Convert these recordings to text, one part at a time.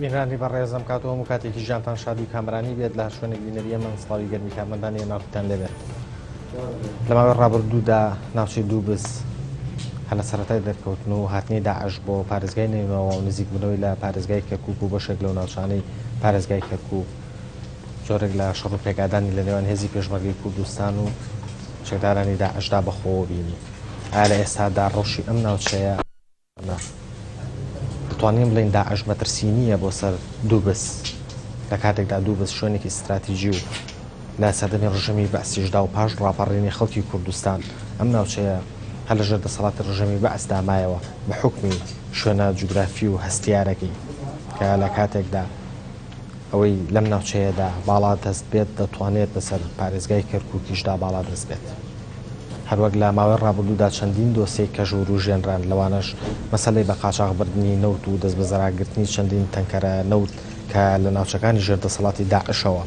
بینرانی بەڕێزم کاتەوە و کاتێکی ژانتان شادی و کامرانی بێت لە شوێنێک بینەریە من سڵاوی گەرمی کارمەندانی ناڕتان لەبێت لە ماوەی ڕابردوودا ناوچەی دووبس هە لە سەرەتای دەرکەوتن و هاتنی داعش بۆ پارێزگای نێونەوە و نزیک بنەوەی لە پارێزگای کەرکووک و بەشێک لەو ناوچانەی پارێزگای کەرکووک جۆرێک لە شەڕ و پێکدانی لە نێوان هێزی پێشمەرگەی کوردستان و چەکدارانی داعشدا بەخۆوە بینی ئایا لە ئێستادا ڕۆژی ئەم ناوچەیە دەتوانین بڵین داعش مەترسینیە بۆ سەر دووبس لە کاتێکدا دووبس شوێنێکی استراتیژی و لا سەردەمی ڕژەمی بەعسیشدا و پاش ڕاپەڕێنی خەڵکی کوردستان ئەم ناوچەیە هەر لەژێر دەسەڵاتی ڕژەمی بەعسدا مایەوە بە حکمی شوێنە جوگرافی و هەستیارەکەی کە لە کاتێکدا ئەوەی لەم ناوچەیەدا باڵا دەست بێت دەتوانێت بەسەر پارێزگای کەرکووکیشدا باڵا دەست بێت. هەروەک لە ماوەی ڕابردوودا چەندین دۆسەی کەژ و ڕوژێنران لەوانەش مەسەلەی بە قاچاغبردنی نەوت و دەست بە زەراگرتنی چەندین تەنکەرە نەوت کە لە ناوچەکانی ژێردەسەڵاتی داعشەوە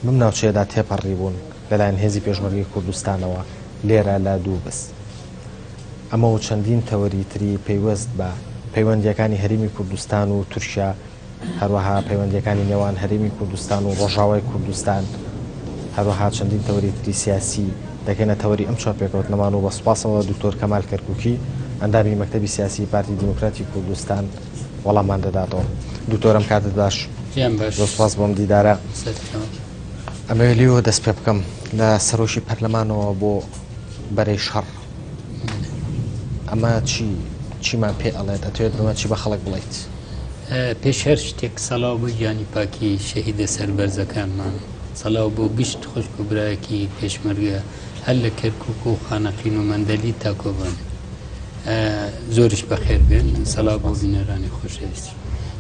بم ناوچەیەدا تێپەڕی بوون لەلایەن هێزی پێشمەرگەی کوردستانەوە لێرە لە دووبس. ئەمە و چەندین تەوەری تری پەیوەست بە پەیوەندیەکانی هەرێمی کوردستان و تورکیا هەروەها پەیوەندیەکانی نێوان هەرێمی کوردستان و ڕۆژاوای کوردستان هەروەها چەندین تەوەری تری سیاسی دەکەنە تەوەری ئەم چوار پێکەوتنەمان و بە سوپاسەوە دکتۆر کەمال کەرکووکی ئەندامی مەکتەبی سیاسی پارتی دیموکراتی کوردستان وەڵامان دەداتەوە. دکتۆرم کاتت باش زۆر سوپاس بۆم دیدارە. ئەمەوێت لێوە دەست پێ بکەم لە سەرۆشی پەرلەمانەوە بۆ بەرەی شەڕ ئەمە چیمان پێ ئەڵێت ئەتوێت بمە چی بە خەڵک بڵێیت؟ پێش هەر شتێک سەڵاو بۆ گیانی پاکی شەهیدە سەربەرزەکانمان، سەڵاو بۆ گشت خوشک و برایەکی پێشمەرگە هەر لە کەرکووک و خانەقین و مەندەلی تا کۆبان زۆرش بەخێر بێن. سەڵاو بۆ بینەرانی خۆشەویستی.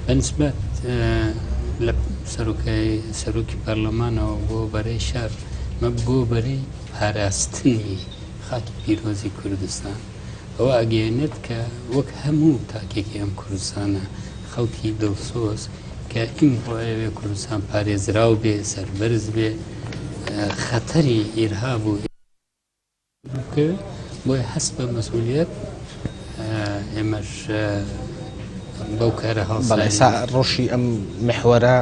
بەنسبەت لە سەرۆکی پەرلەمانەوە بۆ بەرەی شار مە بۆ بەرەی پاراستنی خاکی پیرۆزی کوردستان ئەوە ئەگەیەنێت کە وەک هەموو تاکێکی ئەم کوردستانە خەڵکی دڵسۆز کە ئیم بۆ ئەوێ کوردستان پارێزراو بێ سەربەرز بێ خەتەری ئیرهاب و بۆی هەست بە مەسئولیەت ئێمەش بەو کارە هەڵسا ڕۆژی ئەم محوەرە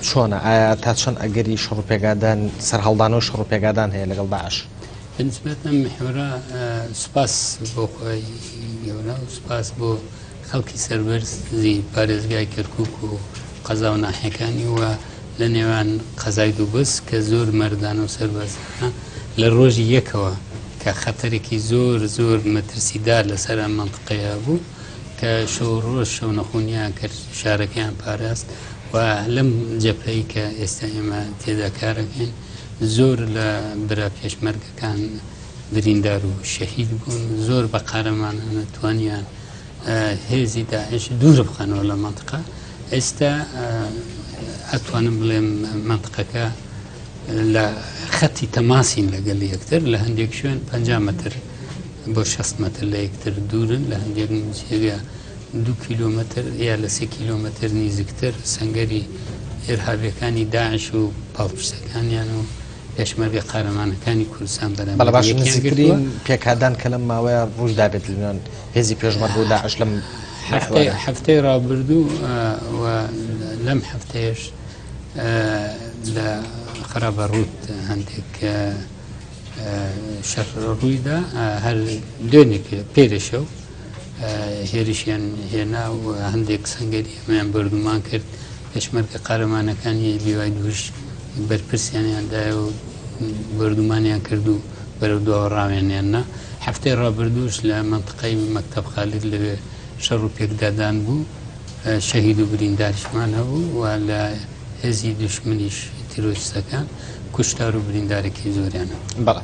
چۆنە؟ ئایا تا چەند ئەگەری شەڕ و پێگادان سەر هەڵدان و شەڕ و پێگادان هەیە لەگەڵ داعش؟ بنسبەت ئەم محوەرە سوپاس بۆ خۆی گەورە و سوپاس بۆ خەڵکی سەربەرزی پارێزگای کەرکووک و قەزا و ناحیەکانی وە لە نێوان قەزای دووبس کە زۆر مەردان و سەربەرزانە لە ڕۆژی یەکەوە کە خەتەرێکی زۆر زۆر مەترسیدار لەسەر ئەم مەنتقەیە بوو کە شەو ڕۆژ شەو نەخۆنیان کرد، شارەکەیان پاراست و لەم جەبهەی کە ئێستا ئێمە تێدا کارەکەین زۆر لە برا پێشمەرگەکان بریندار و شەهید بوون، زۆر بە قارەمانە توانیان هێزی داعش دوور بخەنەوە لە مەنتقە. ئێستا ئەتوانم بڵێم مەنتقەکە لە خەتی تەماسین لەگەڵ یەکتر لە هەندێک شوێن 50 مەتر بۆ 60 مەتر لە یەکتر دوورن، لە هەندێک جێگا 2 کیلۆمەتر یا لە 3 کیلۆمەتر نزیکتر سەنگەری ئێرهابیەکانی داعش و پاڵپشتەکانیان و پێشمەرگە قارەمانەکانی کوردستان بەرامبەر بەڵام باش نزیکترین پێکدان کە لەم ماوەیە ڕوویدا بێت لەنێوان هێزی پێشمەرگ و داعش لەم هەفتەی ڕابردوو و لەم هەفتەیەش لە خراپە ڕووت هەندێک شەڕ ڕوویدا هەر دوێنێک پێرەشەو هێرشیان هێنا و هەندێک سەنگەری ئەمەیان بەردومان کرد. پێشمەرگە قارەمانەکانی لیوای دووش بەرپرسیانیاندایە و بەردومانیان کرد و بەرەو دووە ڕاوێنیاننا. هەفتەی ڕابردووش لە مەنتقەی مەکتەب خالید لەوێ شەڕ و پێکدادان بوو، شەهید و برینداریشمان هەبوو و لە هێزی دوشمنیش تیرۆریستەکان کوشتار و بریندارێکی زۆریانە. بەڵێ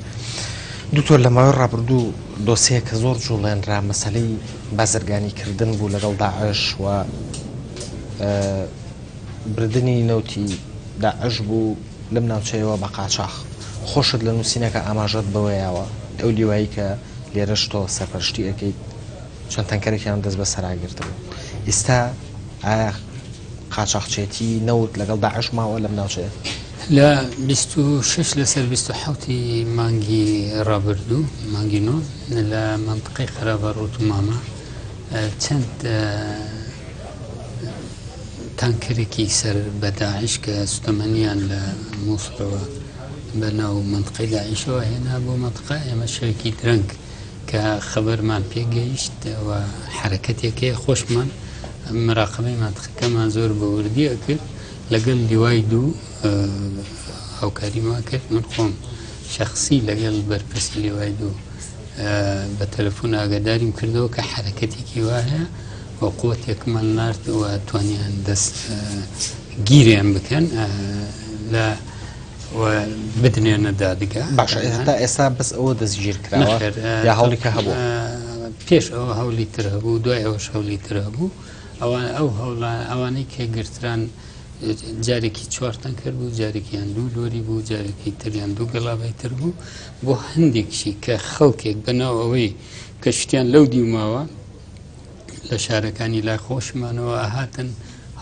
دوکتۆر لە ماوەی ڕابردوو دۆسەیە کە زۆر جوڵێنرا مەسەلەی بازرگانیکردن بوو لەگەڵ داعش و بردننی نەوتی داعش بوو لەم ناوچەیەوە بە قاچاق. خۆشت لە نووسینەکە ئاماژەت بەوەیەوە ئەو لیوایی کە لێرەش تۆ سەرپەرشتی ئەەکەیت چەند تەنکەرێکیان دەست بە سەراگرتن. ئێستا ئایا قاچاقچێتی نەوت لەگەڵ داعش ماوە لەم ناوچەیە؟ لە 26 لەسەر 27 مانگی ڕابردوو مانگی نۆ لە مەنتقەی خراپە ڕووت و مامە چەند تانکرێکی سەر بە داعش کە سوتەمەنیان لە مووسڵەوە بەناو منطقەی داعشەوە هێنا بۆ منطقە ئێمە شەوێکی درەنگ کە خەبەرمان پێگەیشت و حرەکەتێکەیە خۆشمان مراقبەی منطقەکەمان زۆر بە وردی ئەکرد لەگەڵ لیوای دوو هاوکاریمان کرد من خۆم شخصی لەگەڵ بەرپرسی لیوای دوو بە تەلەفۆن ئاگاداریم کردەوە کە حرەکەتێکی وایە و قووەتێکمان نارد و توانیان دەست گیریان بکەن لە بدنێنە دادگا. باشە هێتا ئێستا بەس ئەوە دەستگیر کراوە یا هەوڵی کە هەبوو پێش ئەوە هەولی تر هەبوو دوای ئەوەش هەولی تر هەبوو ئەو ئەوانەی کێگرتران جارێکی چوارتان کرد بوو جارێکیان دوو لۆری بوو جارێکی تریان دوو گەڵابەی تر بوو بۆ هەندێکشی کە خەڵکێک بەناو ئەوەی کە شتیان لەو دیوماوە لە شارەکانی لای خۆشمانەوە هاتن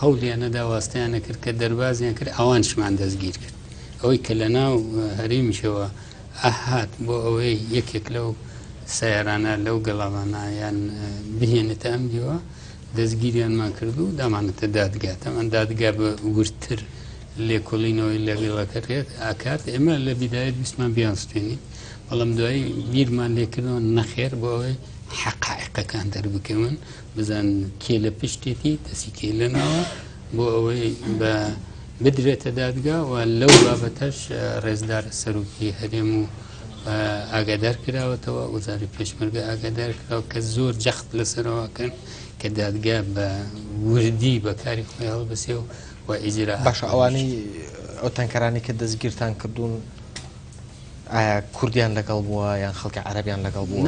هەوڵیانەدا واستیانە کرد کە دەربازیان کرد ئەوانشمان دەستگیر کرد ئەوەی کە لە ناو هەرێمیشەوە ئاهات بۆ ئەوەی یەکێک لەو سیارانە لەو گەڵاوانە یان بهێنێتە ئەم دیوە دەستگیریانمان کرد و دامانەتە دادگا ئەمان دادگا بە ورتر لێکۆڵینەوەی لەگەڵەکەرێت ئاکات ئێمە لە بیدایەت ویسمان بیانستێنی بەڵام دوایی بیرمان لێکردەوە نەخێر بۆ ئەوەی حقائقەکان دەربکەون بزان کێ لە پشتێتی دەسی کێ لەناوە بۆ ئەوەی بە بدرێتە دادگا و لەو بابەتەش ڕێزدار سەرۆکی هەرێم و ئاگادار کراوەتەوە وەزارەتی پێشمەرگە ئاگادار کراوە کە زۆر جەخت لەسەرەوەکەن کە دادگا بە وردی بەکاری خۆی هەڵبەسێ و ئیجرا. باشە ئەوانەی ئەو تەنکەرانی کە دەستگیرتان کردوون ئایا کوردیان لەگەڵ بووە یان خەڵکی عەرەبیان لەگەڵ بووە؟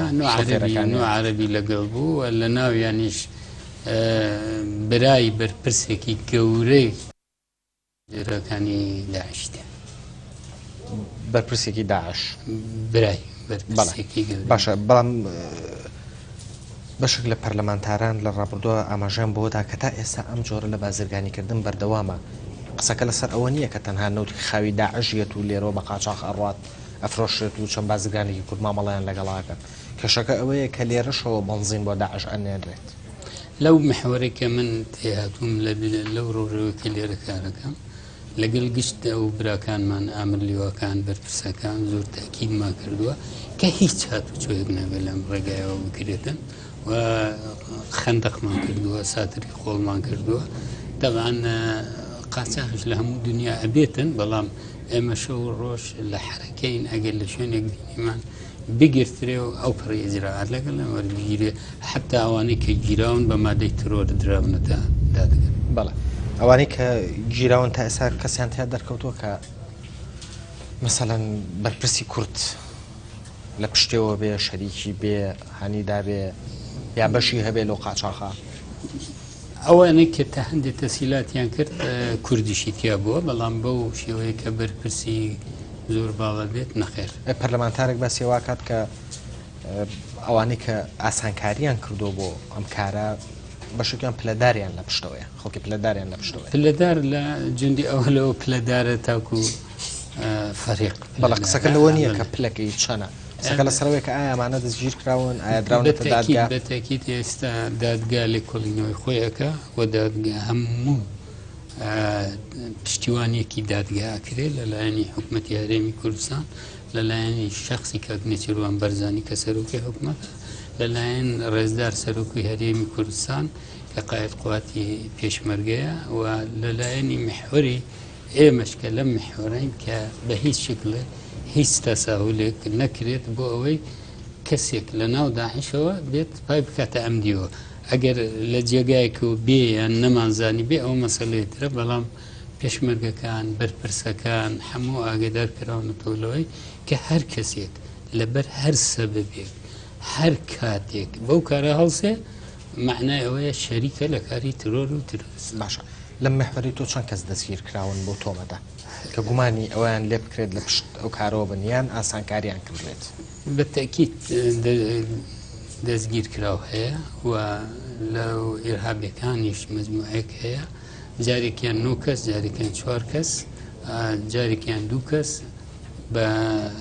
عەرەبی لەگەڵ بوو و لە ناویانیش برای بەرپرسێکی گەورەی جێرەکانی داعشتە بەرپرسێکی داعش برای بەرپرسێکی گەورە. باشە بەڵام بەشێک لە پەرلەمانتاران لە ڕابردووە ئاماژەیان بۆدا کە تا ئێستا ئەم جۆرە لە بازرگانیکردن بەردەوامە قسەکە لەسەر ئەوە نییە کە تەنها نەوتی خاوی داعشیەت و لێرەوە بە قاچاق ئەڕات ئەفرۆشێت و چەند بازرگانێکی کورد مامەڵەیان لەگەڵاکەن کێشەکە ئەوەیە کە لێرەشەوە بەنزین بۆ داعش ئەنێنرێت لەو محوەرێکە من تێهاتووم لەو ڕۆژەوەکە لێرە کارەکەم لەگەڵ گشت ئەو براکانمان ئامر لیواکان بەرپرسەکان زۆر تاکیدمان کردووە کە هیچ هاتوچۆیەک نەبێت لەم ڕێگایەوە بکرێتن و خەندەقمان کردووە ساتری خۆڵمان کردووە دەبان قاچاقش لە هەموو دنیا ئەبێتن بەڵام ئێمە شەو ڕۆژ لە حرەکەین ئەگەر لە شوێنێک بینیمان بگرترێ و ئەو پڕی ئیجراعات لەگەڵ وەربگیرێ حتا ئەوانەی کە گیراون بە مادەی ترۆر دراونەتە دادگەن. بەڵێ ئەوانەی کە گیراون تا ئێستا کەسیان تیا دەرکەوتووە کە مەسەڵەن بەرپرسی کورد لە پشتێەوە بێ شەریکی بێ هەنیدا بێ یا بەشی هەبێ لەو قاچاقا ئەوانەی کە تا هەندێک تەسیلاتیان کرد کوردیشی تیا بووە بەڵام بەو شێوەیە کە بەرپرسی زۆر باڵە بێت نەخێر. پەرلەمانتارێک بە سێوا کات کە ئەوانەی کە ئاسانکاریان کردو بۆ ئەم کارە بەشێکیان پلەداریان لە پشتەوەیە خەڵکی پلەداریان لە پشتەوە پلەدار لە جوندی ئەوە لەوە پلەدارە تاکو فەریق بەڵە قسەکە لەوە نییە کە پلەکەی چەنە قسەکە لە سەرەوەی کە ئایا ئەمانە دەستگیر کراون ئایا دراونەتە دادگا بەتاکید ئێستا دادگا لێکۆڵینەوەی خۆیەکە و دادگا هەموو پشتیوانیەکی دادگاکرێت لەلایەنی حکوومەتی هەرێمی کوردستان لەلایەنی شخصی کاکنێچێروان بەرزانی کە سەرۆکی حکوومەتە لەلایەن ڕێزدار سەرۆکی هەرێمی کوردستان کە قایەد قوواتی پێشمەرگەیە و لەلایەنی محوەری ئێمەشکە لەم محوەرەین کە بە هیچ شکلە هیچ تەساهولێک نەکرێت بۆ ئەوەی کەسێک لە ناو داعشەوە بێت پای بکاتە ئەم دیوە ئەگەر لە جێگایەک و بێ یان نەمانزانی بێ ئەو مەسەلەیەترە بەڵام پێشمەرگەکان بەرپرسەکان هەموو ئاگدار کراونەتەوە لەوەی کە هەر کەسێک لەبەر هەر سەبەبێک هەر کاتێک بەو کارە هەڵسێ معنای ئەوەیە شەریکە لە کاری ترۆر و تروریسم. باشە لەم محوەری تۆ چەند کەس دەستگیر کراون بۆ تۆمەدا کە گومانی ئەویان لێ بکرێت لە پشت ئەو کارەوە بنیان ئاسانکاریان کردێت؟ بەتەکید دەستگیر کراو هەیە و لەو ئێرهابیەکانیش مەجموعەیەک هەیە جارێکیان 9 کەس جارێکیان 4 کەس جارێکیان 2 کەس بە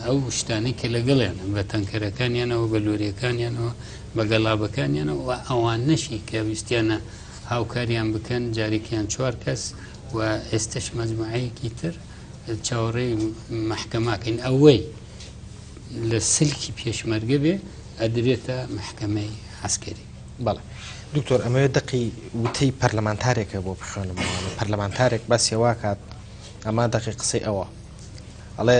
ئەو شتانەی کە لەگەڵیانە بە تەنکەرەکانیانەوە بە لۆریەکانیانەوە بە گەڵابەکانیانەوە ئەوان نەشی کە ویستیانە هاوکاریان بکەن جارێکیان 4 کەس و ئێستش مەجموعەیەکی تر چاوەڕێی محکەماکەین ئەوەی لە سلکی پێشمەرگە بێ ئەدرێتە محکەمەی عسکەری. بەڵێ دکتۆر ئەمەوێت دقی وتەی پەرلەمانتارێکە بۆ بخوێنمەوە پەرلەمانتارێک باسیێوا کات ئەما دقی قسەی ئەوە ئەڵێ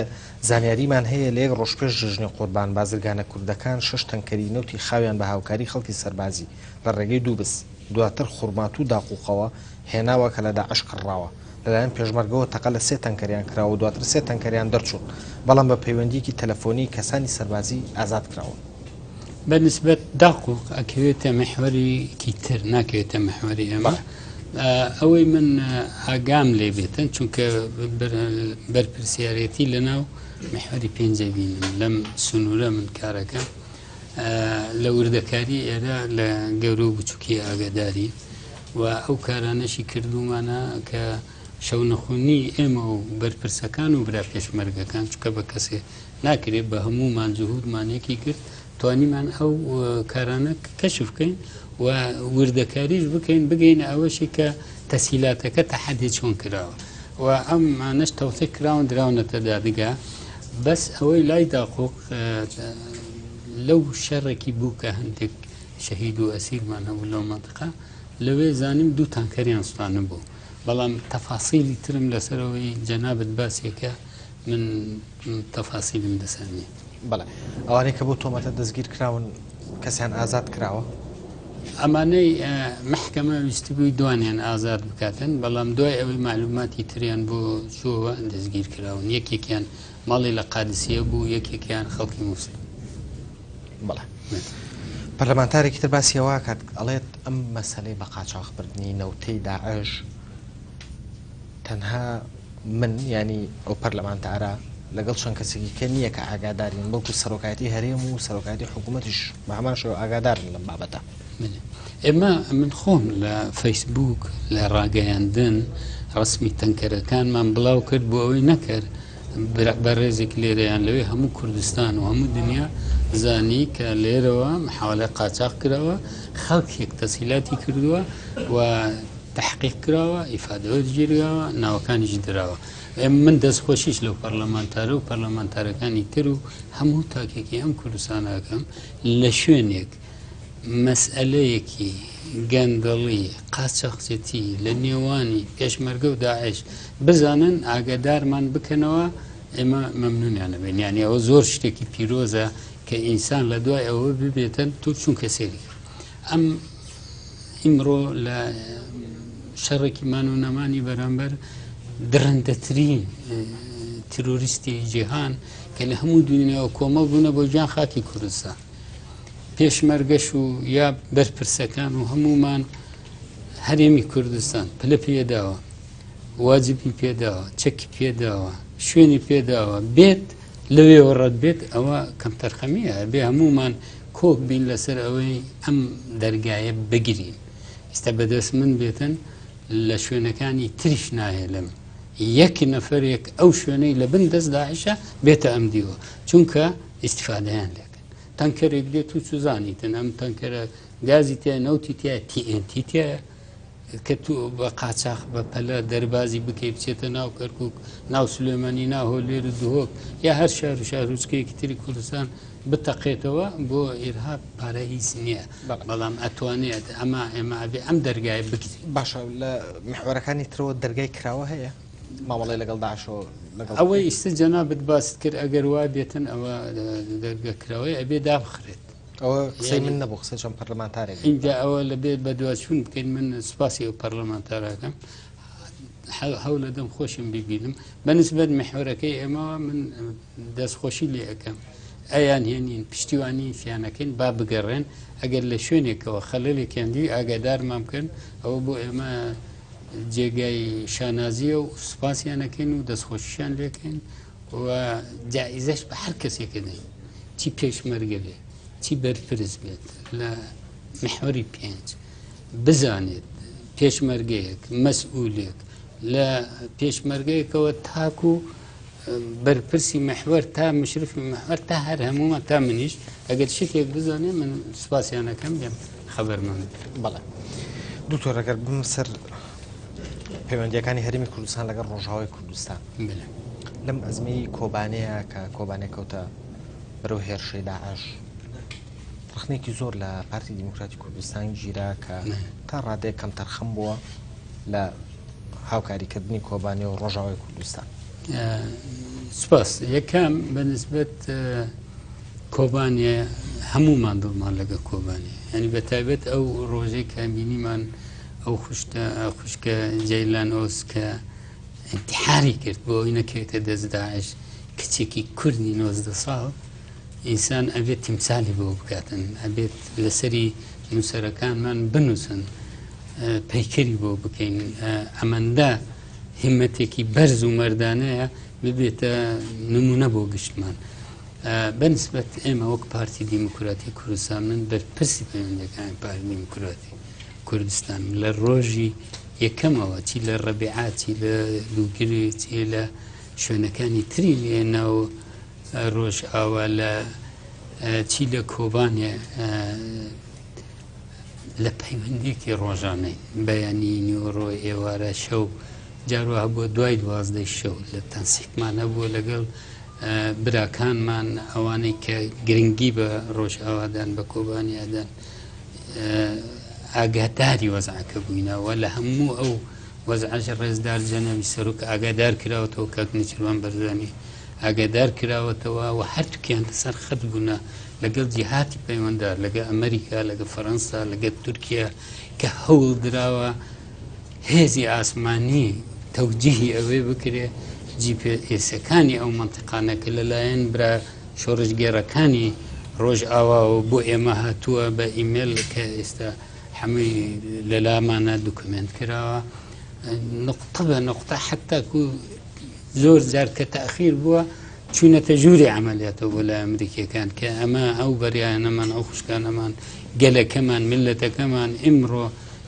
زانیاریمان هەیە لە یەک ڕۆژ پێش ژژنی قوربان بازرگانە کوردەکان 6 تەنکەری نەوتی خاویان بە هاوکاری خەڵکی سەربازی لە ڕێگەی دووبس دواتر خوڕمات و داقوقەوە هێناوە کە لە داعش قڕاوە لەلایەن پێشمەرگەوە تەقە لە 3 تەنکەریان کراوە و دواتر 3 تەنکەریان دەرچوون بەڵام بە پەیوەندیکی تەلەفۆنی کەسانی سەربازی ئازاد کراوە. بەنسبەت داقوق ئەکەوێتە محوەرێکی تر ناکەوێتە محوەری ئەمە ئەوەی من ئاگام لێ بێتن چونکە بەرپرسیارەتی لەناو محوەری پێنجە بینم لەم سنوورە من کارەکەم لە وردەکاری ئێرە لە گەورە و بچووکی ئاگاداری و ئەو کارانەشی کردومانە کە شەو نەخۆنی ئێمە و بەرپرسەکان و برا پێشمەرگەکان چکە بە کەسێ ناکرێت بە هەمومان جهودمانێکی کرد توانیمان ئەو کارانە کەشف بکەین و وردەکاریش بکەین بگەین ئەوەشی کە تەسهیلاتەکە تەحەدی چۆن کراوە و ئەمانەش تەوتێک کراون دراونەتە دادگا بەس ئەوەی لای داقۆق لەو شەڕێکی بوو کە هەندێک شەهید و ئەسیرمان هەبوو لەو مەنتقە لەوێ زانیم 2 تانکەریان سوپانە بوو بەڵام تەفاسیلی ترم لەسەرەوەی جەنابەت باسێکە من تەفاسیلم دەسەرنی. بەڵێ ئەوانەی کە بۆ تۆمەتە دەستگیر کراون کەسیان ئازاد کراوە ئەمانەی محکەمە ویستی بووی دوانیان ئازاد بکاتن بەڵام دوای ئەوەی معلوماتی تریان بۆ چۆوە دەستگیر کراون یەکێکیان ماڵی لە قادسیە بوو یەکێکیان خەڵکی مووسڵ. بەڵێ پەرلەمانتارێکی تر باسیەوە کات ئەڵێت ئەم مەسەلەی بە قاچاغبردنی نەوتەی داعش تەنها من ینی ئەو پەرلەمانتارە لەگەڵ چەند کەسێکی کە نییە کە ئاگادارین بەڵکو سەرۆکایەتی هەرێم و سەرۆکایەتی حکوومەتیش بە هەمان شێوە ئاگادارن لەم بابەتە. ئێمە من خۆم لە فەیسبوک لە ڕاگەیاندن ڕسمی تەنکەرەکانمان بڵاو کرد بۆ ئەوەی نەکرد بەڕێزێک لێرەیان لەوێ هەموو کوردستان و هەموو دنیا زانی کە لێرەوە محاولە قاچاق کراوە خەڵکێک تەسهیلاتی کردووە و تحقیق کراوە ئیفادەوەگیراوە ناوەکانیش دراوە. من دەستخۆشیش لەو پەرلەمانتارە و پەرلەمانتارەکانی تر و هەموو تاکێکی ئەم کوردستانەکەم لە شوێنێک مەسئلەیەکی گەندەڵی قاچەقچێتی لە نێوانی پێشمەرگە و داعش بزانن ئاگادارمان بکەنەوە ئێمە مەمنونیانە بێن یانی ئەوە زۆر شتێکی پیرۆزە کە ئینسان لە دوای ئەوە ببێتن تو چونکە سێری ئەم ئیمڕۆ لە شەڕێکی مان و نەمانی بەرامبەر درەندەترین تیرۆریستی جیهان کە لە هەموو دنیاەوە کۆمەڵ بوونە بۆ گیان خاکی کوردستان پێشمەرگەش و یا بەرپرسەکان و هەمومان هەرێمی کوردستان پلە پێداوە واجبی پێداوە چەکی پێداوە شوێنی پێداوە بێت لەوێوە ڕەت بێت ئەوە کەم تەرخەمیە بێ هەمومان کۆک بین لەسەر ئەوەی ئەم دەرگایە بگرین ئێستا بەدەست من بێتن لە شوێنەکانی تریش نایە لەم یەک نەفرێک ئەو شوێنەی لە بن دەست داعشە بێتە ئەم دیوە چونکە ئیسیفادەیان لێکن تەنکەرێک دێت و سوزانیتن ئەم تەنکەرە گازی تیا نەوتی تیا TNT تایە کە تو بە قاچاق بە پەلە دەربازی بکەی بچێتە ناو کەرکووک ناو سلێمانی ناو هۆلێر و دهۆک یا هەر شار و شارروچکەیەکی تری کوردستان بتەقێتەوە بۆ ئێرهاب پارە هیچ نییە بەڵام ئەتوانێت ئەمە ئێمە ئەبێ ئەم دەرگای بکرێت. باشە لە محوەرەکانی ترەوە دەرگای کراوە هەیە ماوەڵی لەگەڵ داعشەوە ئەوەی ئیستا جەنابەت باست کرد ئەگەر وا بێتن ئەوە دەرگەکراوەی ئەبێ دابخرێت ئەوە قسەی من نەبوو قسەی چەند پەرلەمانتارێک اینجا ئەوە لەبێت بە دوچوون بکەین من سوپاسی ئەو پەرلەمانتارەکەم هەوڵ لەدەم خۆشم ببینم بەنسبەت محوەرەکەی ئێمەوە من دەستخۆشی لێ ئەەکەم ئەیان هێنین پشتیوانی فیانەکەین با بگەڕێن ئەگەر لە شوێنێکەوە خەلەلێکیاندی ئاگادارمان بکەن ئەوە بۆ ئێمە جێگای شانازیە و سوپاسیانەکەین و دەستخۆشییان لێکەین و جائزەش بە هەر کەسێکە دەین چی پێشمەرگە بێت چی بەرپرس بێت لە محوەری 5 بزانێت پێشمەرگەیەک مەسئولێک لە پێشمەرگەیەکەوە تاکو بەرپرسی محوەر تا مشرفی محوەر تا هەر هەمومان تا منیش ئەگەر شتێک بزانێ من سوپاسیانەکەم بێم خەبەرمان. بەڵێ دوکتۆر ئەگەر بم سەر پەیوەندیەکانی هەرێمی کوردستان لەگەڵ ڕۆژاوای کوردستان بڵێ لەم ئەزمەی کۆبانەیە کە کۆبانێک کەوتە بەرەو هێرشەی داعش ڕخنێکی زۆر لە پارتی دیموکراتی کوردستان گیرا کە تا ڕادەیە کەم تەرخەم بووە لە هاوکاریکردنی کۆبانێ و ڕۆژاوای کوردستان. سپاس یەکەم بەنسبەت کۆبانێ هەموومان دڵمان لەگە کۆبانێ ینی بە تایبەت ئەو ڕۆژەی کە بینیمان ئەو خوشکە جەیلان ئۆس کە انتحاری کرد بۆ ئەوی نەکەوێتە دەست داعش کچێکی کوردی 90 ساڵ ئینسان ئەبێت تیمسالی بۆ بکاتن ئەبێت لەسەری نووسەرەکانمان بنووسن پەیکەری بۆ بکەین ئەمەندە هیمەتێکی بەرز و مەردانەیە ببێتە نمونە بۆ گشتمان. بەنسبەت ئێمە وەک پارتی دیموکراتی کوردستان من بەرپرسی پەیوەندیەکانی پارتی دیموکراتی کوردستان لە ڕۆژی یەکەمەوە چی لە ڕەبیعات چی لە دووگری چی لە شوێنەکانی تری لێنە و ڕۆژ ئاوا لە چی لە کۆبانێ لە پەیوەندێکی ڕۆژانەی بەیانی نیوەڕۆ ئێوارە شەو جاروها بۆ دوای 12 شەو لە تەنسیقمانە بووە لەگەڵ براکانمان ئەوانەی کە گرنگی بە ڕۆژ ئاوادان بە کۆبانیادان ئاگاداری وەزعەکە بووینەوە لە هەموو ئەو وەزعەش ڕێزدار جەنەبی سەرۆک ئاگادار کراوەتەوە کاک نەچیروان بەرزانی ئاگادار کراوەتەوە و هەرتوکیان سەر خەت بوونە لەگەڵ جیهاتی پەیوەنددار لەگە ئەمریکا لەگە فەڕەنسا لەگە تورکیا کە هەوڵ درراوە هێزی ئاسمانی تەوجیهی ئەوێ بکرێ جیپسەکانی ئەو منتیقانەکە لەلایەن برا شۆڕژگێڕەکانی ڕۆژ ئاواوە بۆ ئێمە هاتووە بە ئیمێل کە ئێستا هەمووی لەلامانە دوکمنت کراوە نقطە بە نقطە حتاکو زۆر جار کە تەخیر بووە چوونەتە ژووری عملیاتەوە بۆ لای ئەمریکیەکان کە ئەمە ئەو بەریانەمان ئەو خوشکانەمان گەلەکەمان ملەتەکەمان ئیمڕۆ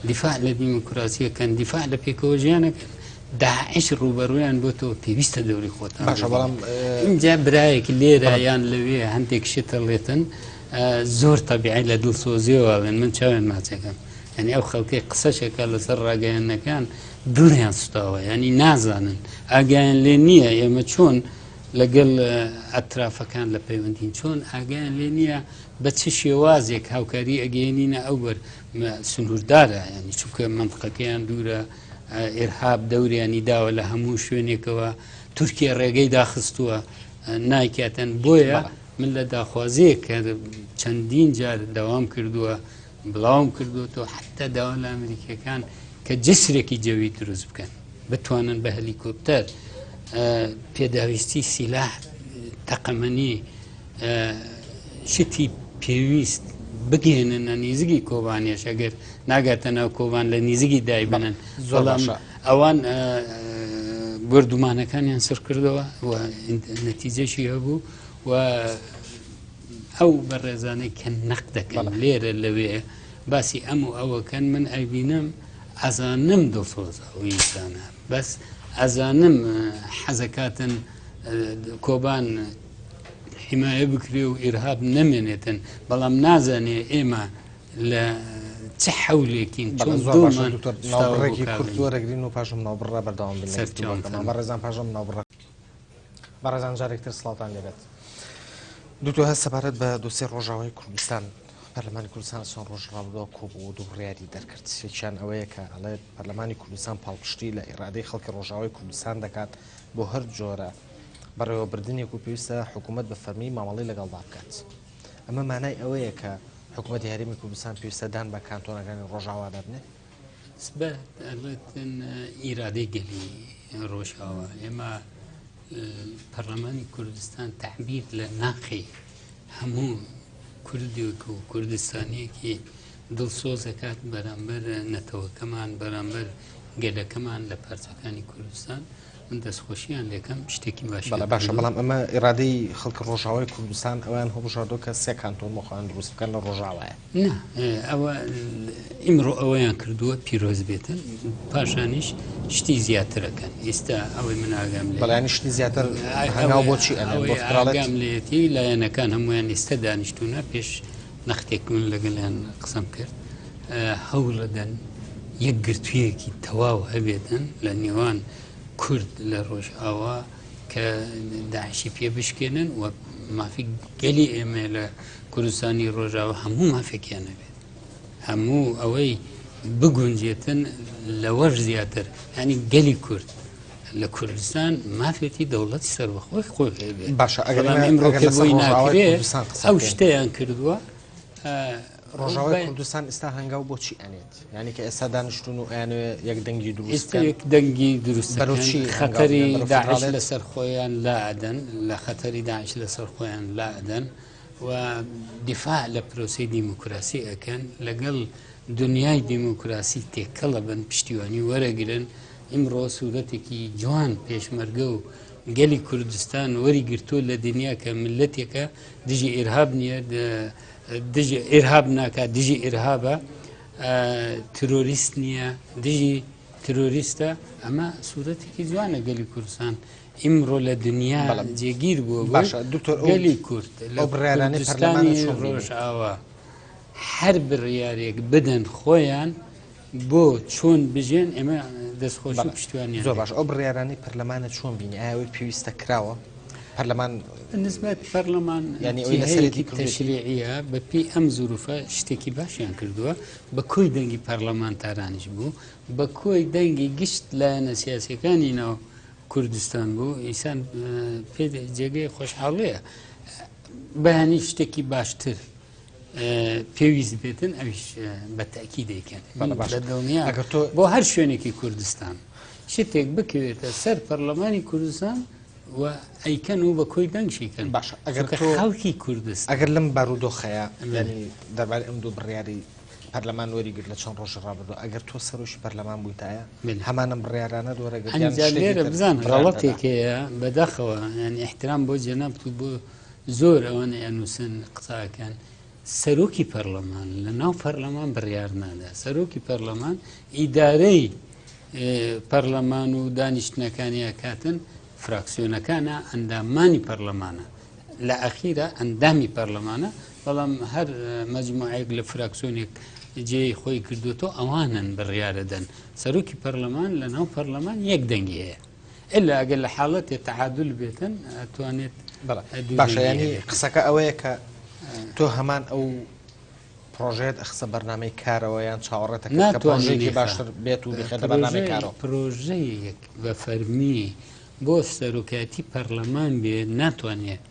دیفاع لە دیموکراسیەکەن دیفاع لە پێکەوە ژیانەکەن داعش ڕوبەڕویان بۆ تۆ پێویستە دەوری خۆتان اینجا برایەک لێرە یان لەوێ هەندێک شتەڵێتن زۆر تەبیعی لە دڵسۆزیەوەڵێن من چاوێن ماچەکەم ینی ئەو خەڵکی قسەشێکە لەسەر ڕاگەیەنەکان دووریان سوتاوە ینی نازانن ئاگایان لێ نییە ئێمە چۆن لەگەڵ ئەترافەکان لە پەیوەندین چۆن ئاگایان لێ نییە بە چ شێوازێک هاوکاری ئەگەێنینە ئەو بەر سنووردارە ینی چونکە منطقەکەیان دوورە ئێرهاب دەوریانی داوە لە هەموو شوێنێکەوە تورکیا ڕێگەی داخستووە نایکاتەن بۆیە من لە داخوازەیە کە چەندین جار داوام کردووە بڵاوم کردوەوە حتا داوا لە ئەمریکیەکان کە جسرێکی جەوی دروست بکەن بتوانن بە هەلیکۆپتەر پێداویستی سیلاح تەقەمەنی شتی پێویست بگێنن نێزگی کۆبانیش ئەگەر ناگاتە ناو کۆبان لە نێزگی دای بنن بەڵام ئەوان گردومانەکانیان سەر کردەوە و نەتیجەشی هەبوو و ئەو بەڕێزانەی کە نەق دەکەن لێرە لەوێ باسی ئەم و ئەوەکەن من ئەبینم ئەزانم دڵسۆزە و ئینسانە بەس ئەزانم حەزەکاتن کۆبان حیمایە بکرێ و ئیرهاب نەمێنێتن بەڵام نازانێ ئێمە لە چ حەولێکین چۆن زۆرڕێکی کورتوەرەگرین و پاشم ناوبڕە بەردەوام بەڕێزان پاشم ناوبڕە بەڕێزان جارێکتر سڵاتان لێبێت دوتۆ هەست سەبارەت بە دووسێ ڕۆژاوای کوردستان پەرلەمانی کوردستان چۆن ڕۆژ ڕابردەوە کۆبوو و دوو ڕیاری دەرکرد سێکیان ئەوەیە کە ئەڵێ پەرلەمانی کوردستان پاڵپشتی لە ئێرادەی خەڵکی ڕۆژاوای کوردستان دەکات بۆ هەر جۆرە بەڕێوەبردنێک و پێویستە حکوومەت بە فەرمی مامەڵی لەگەڵدا بکات ئەمە مانای ئەوەیە کە حکوومەتی هەرێمی کوردستان پێویستە دان بە کانتۆنەکانی ڕۆژاوادا بنێت ئەڵێتن ئیرادەی گەلی ڕۆژاوە ئێمە پەرلەمانی کوردستان تەعبیر لە ناقی هەموو کوردێک و کوردستانیەکی دڵسۆزەکات بەرامبەر نەتەوەکەمان بەرامبەر گەلەکەمان لە پارچەکانی کوردستان من دەستخۆشییان لێکم شتێکی باشە بەڵام ئەمە ئێرادەی خەڵکی ڕۆژاوای کوردستان ئەویان هەڵبژاردۆ کە سێ کانتۆن مۆخۆیان دروست بکەن لە ڕۆژاوایە ئەوە ئیمڕۆ ئەوەیان کردووە پیرۆز بێتن پاشانیش شتی زیاترەکەن ئێستا ئەوەی من ئاگام لێ بەڵانی شتی زیاتر هەنگاو بۆچی ئاگام لێتی لایەنەکان هەمویان ئێستا دانیشتوونە پێش نەختێک من لەگەڵیان قسەم کرد هەوڵەدەن یەکگرتوویەکی تەواو هەبێتن لە نێوان کورد لە ڕۆژئاوا کە داعشی پێ بشکێنن و مافی گەلی ئێمە لە کوردستانی ڕۆژاوە هەموو مافێکیان نەبێت هەموو ئەوەی بگونجێتن لەوەش زیاتر ینی گەلی کورد لە کوردستان مافێتی دەوڵەتی سەربەخۆی خۆی هەبێت باشە ئەمڕۆکە بۆی ناکرێت ئەو شتەیان کردووە ڕۆژاوای کوردستان ئێستا هەنگاو بۆچی ئەنێت ینی کە ئێستا دانیشتون و ئەیانوێ یەک دەنگی دروست یەک دەنگی دروست خەتەری داعش لەسەر خۆیان لا ئەدەن لە خەتەری داعش لەسەر خۆیان لا ئەدەن و دیفاع لە پرۆسی دیموکراسی ئەکەن لەگەڵ دنیای دیموکراسی تێکەڵە بن پشتیوانی وەرەگرن ئیمڕۆ سوورەتێکی جوان پێشمەرگە و گەلی کوردستان وەری گرتووە لە دنیا کە ملەتێکە دژی ئێرهاب نییە دژی ئێرهاب ناکات دژی ئێرهابە ترۆریست نییە دژی ترۆریستە ئەمە سوورەتێکی جوانە گەلی کوردستان ئیمڕۆ لە دنیا جێگیر بووە گەلی کورد لە کوردستانی ڕۆژئاوا هەر بڕیارێک بدەن خۆیان بۆ چۆن بژێن ئێمە دەستخۆش و پشتیوانیان زۆر باش ئەو بڕیارانی پەرلەمانە چۆن بینی ئاوەی پێویستە کراوە پەرلەمان نسبەت پەرلەمان ینی تەشریعیە بەپی ئەم زوروفە شتێکی باشیان کردووە بە کۆی دەنگی پەرلەمانتارانیش بوو بە کۆی دەنگی گشت لایەنە سیاسەکانی ناو کوردستان بوو ئیسان پێ جێگەی خۆشحاڵەیە بەیانی شتێکی باشتر پێویست بێتن ئەویش بە تاکی دەیکەن لە دڵنیا بۆ هەر شوێنێکی کوردستان شتێک بکەوێتە سەر پەرلەمانی کوردستان و ئەیکەن و بە کۆی دەنگشیکەن باش ئەگەر خەڵکی کوردستان ئەگەر لەم بارودۆخەیە ینی دەبارەی ئەم دوو بڕیاری پەرلەمان وەریگرت لە چەند ڕۆژ ڕابردووە ئەگەر تۆ سەرۆشی پەرلەمان بوویتایە هەمانم بڕیارانە لێرە بزان ڕەڵەتێکەیە بەداخەوە ینی احترام بۆ جێنابتو بۆ زۆر ئەوانە ئەنووسن قساکەن سەرۆکی پەرلەمان لە ناو پەرلەمان بڕیار نادا سەرۆکی پەرلەمان ئیدارەی پەرلەمان و دانیشتنەکانیە کاتن فراکسیۆنەکانە ئەندامانی پەرلەمانە لە ئەخیرە ئەندامی پەرلەمانە بەڵام هەر مەجموعەیەک لە فراکسیۆنێک جێی خۆی کردوێتەوە ئەوانن بڕیارەدەن سەرۆکی پەرلەمان لە ناو پەرلەمان یەک دەنگی هەیە ئللا ئەگەر لە حاڵەتێ تەعادل بێتن ئەتوانێت باشە ینی قسەکە ئەوەیە کە تۆ هەمان ئەو پرۆژێت ئەخسە بەرنامەی کارەوە یان چاوەڕێتەکە پرۆژێکی باشتر بێت و بخێتە بەرنامەی کارەوە پرۆژەیەک بە فەرمی بۆ سەرۆکایەتی پەرلەمان بێ ناتوانێت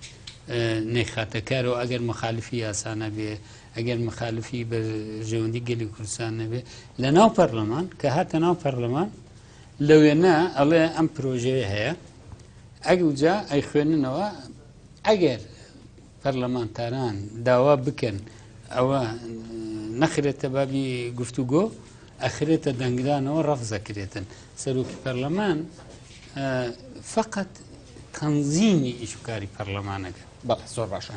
نەیخاتەکارەوە ئەگەر مخالفی یاسانە بێ ئەگەر مخالفی بە ژەوەندی گەلی کوردستان نەبێ لە ناو پەرلەمان کە هاتە ناو پەرلەمان لەوێنە ئەڵێ ئەم پرۆژەیە هەیە ئەگوجا ئەی خوێننەوە ئەگەر پەرلەمانتاران داوا بکەن ئەوە نەخرێتە بابی گفتوگۆ ئەخرێتە دەنگدانەوە ڕەفزەکرێتن سەرۆکی پەرلەمان فقط تەنزیمی ئیشوکاری پەرلەمانەکە بەڵێ زۆر باشە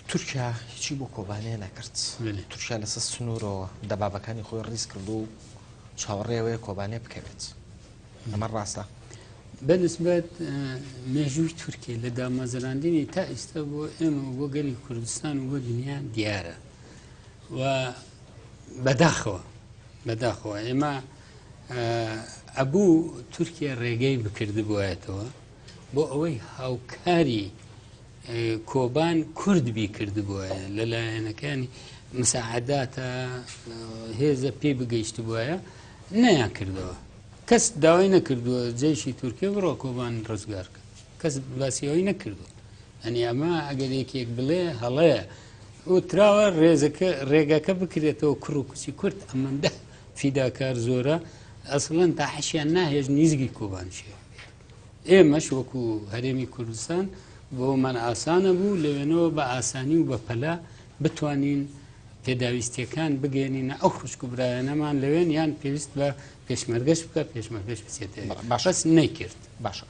تورکیا هیچی بۆ کۆبانەیە نەکرد تورکیا لەسەر سنوورەوە دەبابەکانی خۆی ڕیز کرد و چاوەڕێەوەی کۆبانێ بکەوێت ئەمە ڕاستە بەنسبەت مێژووی تورکیا لە دامەزراندنی تا ئێستا بۆ ئێمە بۆ گەلی کوردستان و بۆ دنیا دیارە و بەداخەوە ئێمە ئەبوو تورکیا ڕێگەی بکردبووایەتەوە بۆ ئەوەی هاوکاری کۆبان کوردبی کردبووە لەلایەنەکانی مساعداتە هێزە پێی بگەیشت بووە نەیان کردەوە کەس داوای نەکردووە جێشی تورکیا بڕۆ کۆبان ڕزگار کرد کەس باسیەوەی نەکردو ئەنی ئەمە ئەگەر یەکێک بڵێ هەڵەیە و تراوە ڕێگەکە بکرێتەوە کوڕ و کوچی کورد ئەمەندە فیداکار زۆرە ئەسڵەن تا حەشیان ناهێژ نیزگی کۆبان شێ ئێمەش وەکو هەرێمی کوردستان بۆمان ئاسانە بوو لەوێنەوە بە ئاسانی و بە پەلا بتوانین پێداویستیەکان بگەێنینە ئەو خوشک و برایەنەمان لەوێن یان پێویست بە پێشمەرگەش بکە پێشمەرگەش بچێتێ بەس نەیکرد باشە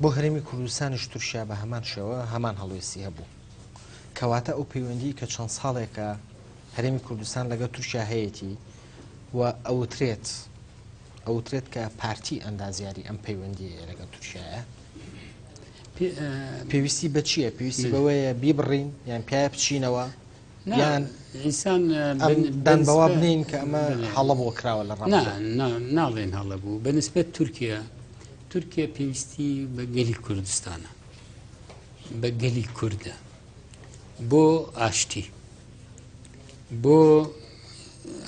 بۆ هەرێمی کوردستانیش تورکیا بە هەمان شێوە هەمان هەڵوێستی هەبوو کەواتە ئەو پەیوەندی کە چەند ساڵێکە هەرێمی کوردستان لەگە تورکیا هەیەی و ئەوترێت کە پارتی ئەندازیاری ئەم پەیوەندی لەگە تورکیایە پێویستی بە چییە پێویستی بەوەیە بیبڕین یان پیاە بچینەوە یان ئینسان دانبەوا بنین کە ئەمە هەڵە بۆ کراوە لە ڕاو ناڵێن هەڵە بوو بەنسبەت تورکیا پێویستی بە گەلی کوردستانە بە گەلی کووردە بۆ ئاشتی بۆ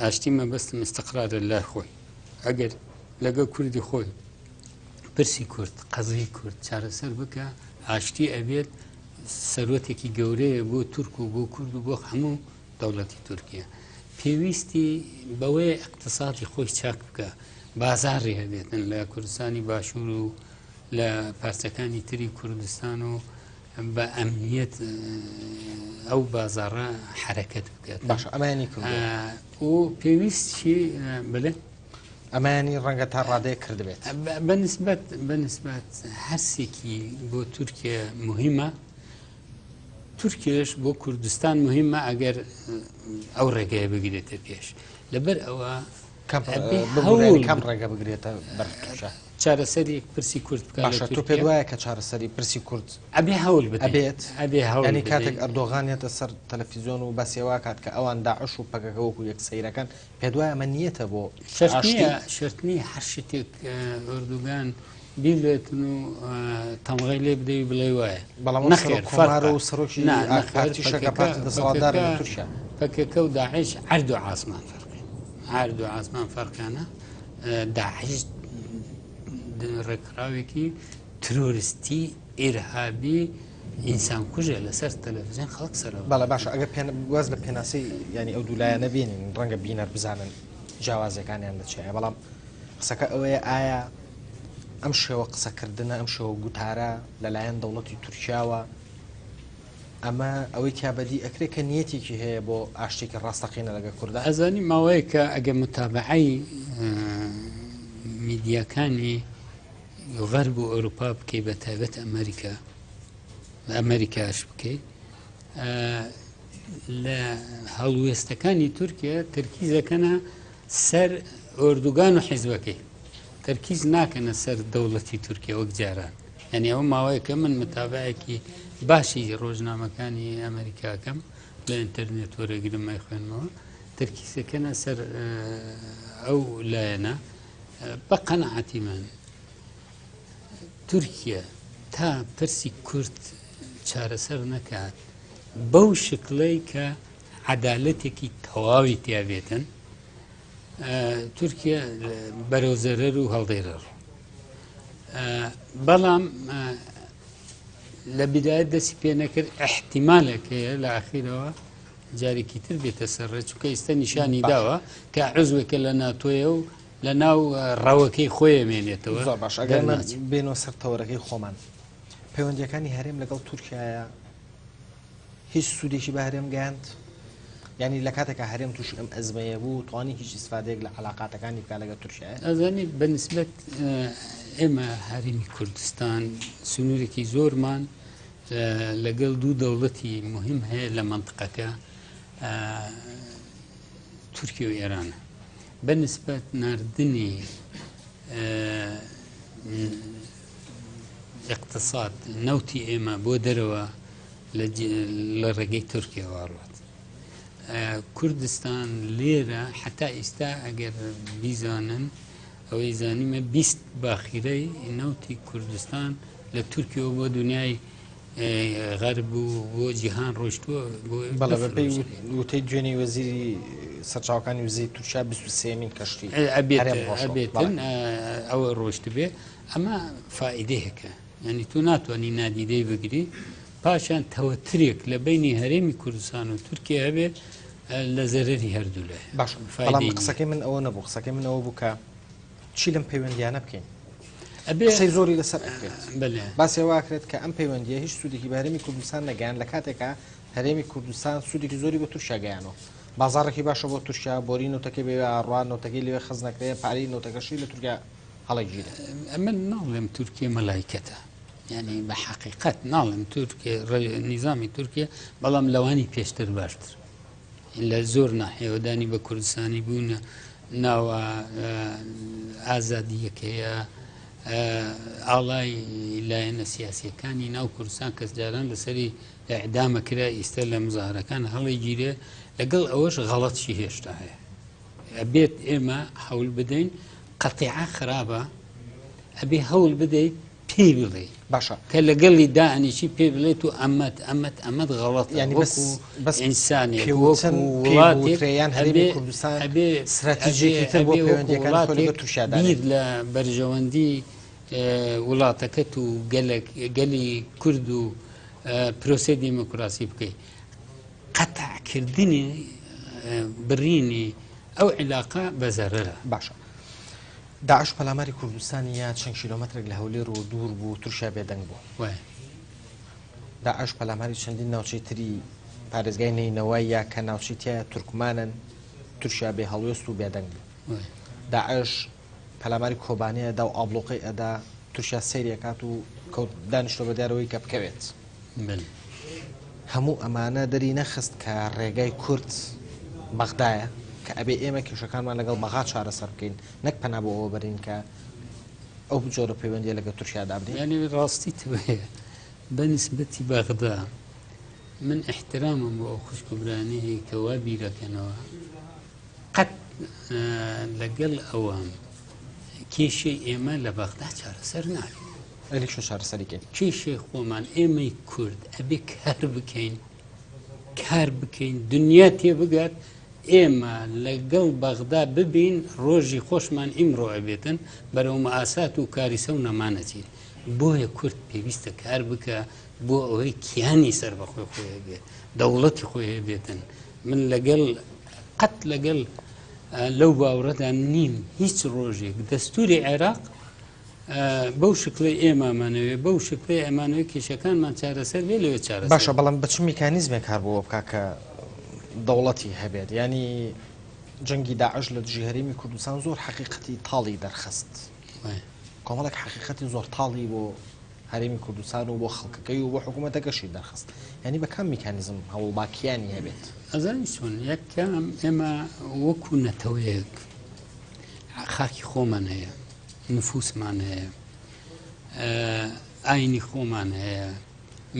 ئاشتی مەبەستم استقرارە لای خۆی ئەگەر لەگە کوردی خۆی پرسی کورد قەزی کورد چارەسەر بکە ئاشتی ئەبێت سەرۆتێکی گەورەیە بۆ تورک و بۆ کورد و بۆ هەموو دەوڵەتی تورکیا پێویستی بەوەی اقتصادی خۆی چاک بکە بازاڕی هەبێتن لە کوردستانی باشوور و لە پارچەکانی تری کوردستان و بە ئەمنیەت ئەو بازاڕە حرەکەت بکات باش ئەمانی کرد و پێویستی بڵێ ئەمانی ڕەنگە تا ڕادەیە کردبێت بەنسبەت هەرسێکی بۆ تورکیا مهمە تورکیش بۆ کوردستان مهمە ئەگەر ئەو ڕێگەیە بگرێتە پێش لەبەر ئەوە کام ڕێگە بگرێتە بەر چارەسەری پرسی کورد باشە تۆ پێ وایە کە چارەسەری پرسی کورد ئەبێ هەوڵ ئەبێت ینی کاتێک ئەردۆغانێتە سەر تەلەڤیزیۆن و بەسێوا کات کە ئەوان داعش و پەکەکەوەکو یەک سەیرەکان پێ دوایە ئەمە نیەتە بۆ شرتنی هەر شتێک ئۆردوگان بیرێتن و تەمغی لێ بدەوی بڵێ وایە بەڵام نەخێرە و سەرۆکی پارتیشەکە پارتی دەسەڵاتدارە لە تورکیا پەکەکە و داعش عەرد و عاسمان فەرقی عەرد و عاسمان فەرقانە داعش ڕێکخراوێکی ترۆریستی ئێرهابی ئینسان کوژە لەسەر تەلەڤیزیۆن خەڵک سەرەوە بەڵێ باشە ئەگەر واز بە پێناسی ینی ئەو دوولایە نەبینین ڕەنگە بینەر بزانن جیاوازەکانیان لەچێە بەڵام قسەکە ئەوەیە ئایا ئەم شێوە قسەکردنە ئەم شێوە گوتارە لەلایەن دەوڵەتی تورکیاوە ئەمە ئەوەی کابەدی ئەکرێت کە نیەتێکی هەیە بۆ ئاشتێکی ڕاستەقینە لەگە کووردا ئەزانی ماوەیە کە ئەگە متابعی میدیاکانی غەرب و ئەوروپا بکەی بە تایبەت ئەمریکاش بکەیت لە هەڵوێستەکانی تورکیا تەرکیزەکەنە سەر ئۆردوگان و حیزبەکەی تەرکیز ناکەنە سەر دەوڵەتی تورکیا وەک جاران یعنی ئەوە ماوەیە کە من متابعەکی باشی ڕۆژنامەکانی ئەمریکاکەم لە ئینتەرنێت وەرەگرم مای خوێنمەوە تەرکیزەکەنە سەر ئەو لایەنە بە قەنەعەتی من تورکیا تا پرسی کورد چارەسەر نەکات بەو شکلەی کە عەدالەتێکی تەواوی تیابێتن تورکیا بەرەو زەرەر و هەڵدەیڕێ بەڵام لە بیدایەت دەستی پێ نەکرد احتیمالێکەیە لە ئاخیرەوە جارێکی تر بێتە سەرڕێ چونکە ئێستا نیشانی داوە کە عزوێکە لە ناتۆیە و لە ناو ڕەوەکەی خۆی مێنێتەوە باش بێنەوە سەر تەوەرەکەی خۆمان پەیوەندیەکانی هەرێم لەگەڵ تورکیایە هیچ سوودێکی بە هەرێم گەیاند ینی لە کاتێکە هەرێم توش ئەم ئەزمەیە بوو توانی هیچ ئیسفادەیەک لە عەلاقاتەکانی بکات لەگە تورکیایە ئەزانی بەنسبەت ئێمە هەرێمی کوردستان سنوورێکی زۆرمان لەگەڵ دوو دەوڵەتی مهم هەیە لە مەنتقەکە تورکیا و ئێرانە بەنسبەت ناردنی اقتصاد نەوتی ئێمە بۆ دەرەوە لە ڕێگەی تورکیا وارات کوردستان لێرە حتا ئێستا ئەگەر بیزانن ئەوەی زانیمە 20 باخیرەی نەوتی کوردستان لە تورکیەوە بۆ دنیای غەرب و بۆ جیهان ڕۆشتووە بەڵێ بەپێی وتەی دوێنێ وەزیری سەرچاوەکانی وزەی تورکیا 23مین کەشتی ئەبێتن ئەوە ڕۆشت بێ ئەمە فائیدەیەکە ینی تو ناتوانانی نادیدەی بگری پاشان تەوەترێک لە بینی هەرێمی کوردستان و تورکیا هەبێت لە زەرەری هەردوو لە باش بەڵام قسەکەی من ئەوە نەبوو قسەکەی من ئەوە بوو کە چی لەم پەیوەندیانە بکەین قسەی زۆری لەسەر ئەکرێت باسی واکرێت کە ئەم پەیوەندیە هیچ سوودێکی بە هەرێمی کوردستان نەگەیان لە کاتێکە هەرێمی کوردستان سوودێکی زۆری بە تورکیا گەیانەوە بازاڕێکی باشە بۆ تورکیا بۆری نوتەکەی بێ ئاڕوان نوتەکەی لێوێ خەز نەکرێت پارەی نوتەکەشی لە تورکیا هەڵەگیرە ئەمە ناڵێم تورکیا مەلایکەتە یعنی بە حقیقت ناڵێم تورکیا نیزامی تورکیا بەڵام لەوانی پێشتر باشتر لە زۆر ناحێوەدانی بە کوردستانی بوون ناوە ئازادیەکەیە ئاڵای لایەنە سیاسیەکانی ناو کوردستان کەس جاران لەسەری ئەعدامەکرا ئیستا لە مزاهرەکان هەڵی گیرێ لەگەڵ ئەوەش غەڵەتشی هێشتا هەیە ئەبێت ئێمە هەوڵ بدەین قەتیعە خراپە ئەبێ هەوڵ بدەیت پێی بڵێ باشە کە لەگەڵی داهنیشی پێ بڵێت و ئەمەد غەڵەت ینی بەس ئینسانی وڵاتیان هەرێمی کوردستان استراتیژیەکی تر بۆ پەیوەندیەکانی تووشادان بیر لە بەرژەوەندی وڵاتەکەت و گەلی کورد و پرۆسێ دیموکراسی بکەیت قەتعکردنی بڕینی ئەو عیلاقە بەزەرەرە باشە داعش پەلاماری کوردستانی یا چەند کیلۆمەترێک لە هەولێر و دوور بوو تووشیا بێدەنگ بوو داعش پەلاماری چەندین ناوچەی تری پارێزگای نینەوەی یا کە ناوچیتە تورکمانن تووشیا بێ هەڵوێست و بێدەنگ بوو داعش پەلاماری کۆبانەیەدا و ئابلۆقی ئەدا تووشیا سەیرێکات و کەوت دانیشتۆ بە دیارەوەی کە بکەوێت هەموو ئەمانە دەری نەخست کە ڕێگای کورد بەغدایە کە ئەبێ ئێمە کێشەکانمان لەگەڵ بەغا چارەسەر بکەین نەک پەنا بۆ ئەوە بەرین کە ئەو جۆرە پەیوەندیە لەگە تووشیادا بدەین ینی ڕاستی توەیە بەنسبەتی بەغدا من احترامم بۆ ئەو خوشکبرانەیە کە وا بیرەکەنەوە قەت لەگەڵ ئەوان کێشەی ئێمە لە بەغدا چارەسەر ناکەین ئەلی شو چارەسەریکەین کێشەی خۆمان ئێمەی کورد ئەبێ کار بکەین دنیا تێبگات ئێمە لەگەڵ بەغدا ببین ڕۆژی خۆشمان ئیمڕۆ ئەبێتن بەرەو مەئاسات و کاریسە و نەمانەچین بۆیە کورد پێویستە کار بکە بۆ ئەوەی کیانی سەر بەخۆی خۆی بێت دەوڵەتی خۆی بێتن من قەت لەگەڵ لەو باوڕەدا نیم هیچ ڕۆژێک دەستوری عێراق بەو شکلی ئێمامانەوێ بەو شکلی ئەمانەوەی کێشەکانمان چارەسەر بێ لەوێ چارەسەر باشە بەڵام بە چ میکانیزمێک کار بۆ بکە کە دەوڵەتی هەبێت ینی جەنگی داعش لە دژی هەرێمی کوردستان زۆر حقیقەتی تاڵی دەرخست کۆمەڵێک حقیقەتی زۆر تاڵی بۆ هەرێمی کوردستان و بۆ خەڵکەکەی و بۆ حکوومەتەکەشی دەرخست ینی بە کام میکانیزم هەوڵباکیانی هەبێت ئەزانی چۆن یەکەم ئێمە وەکو نەتەوەیەک خاکی خۆمان هەیە نفوسمان هەیە ئاینی خۆمان هەیە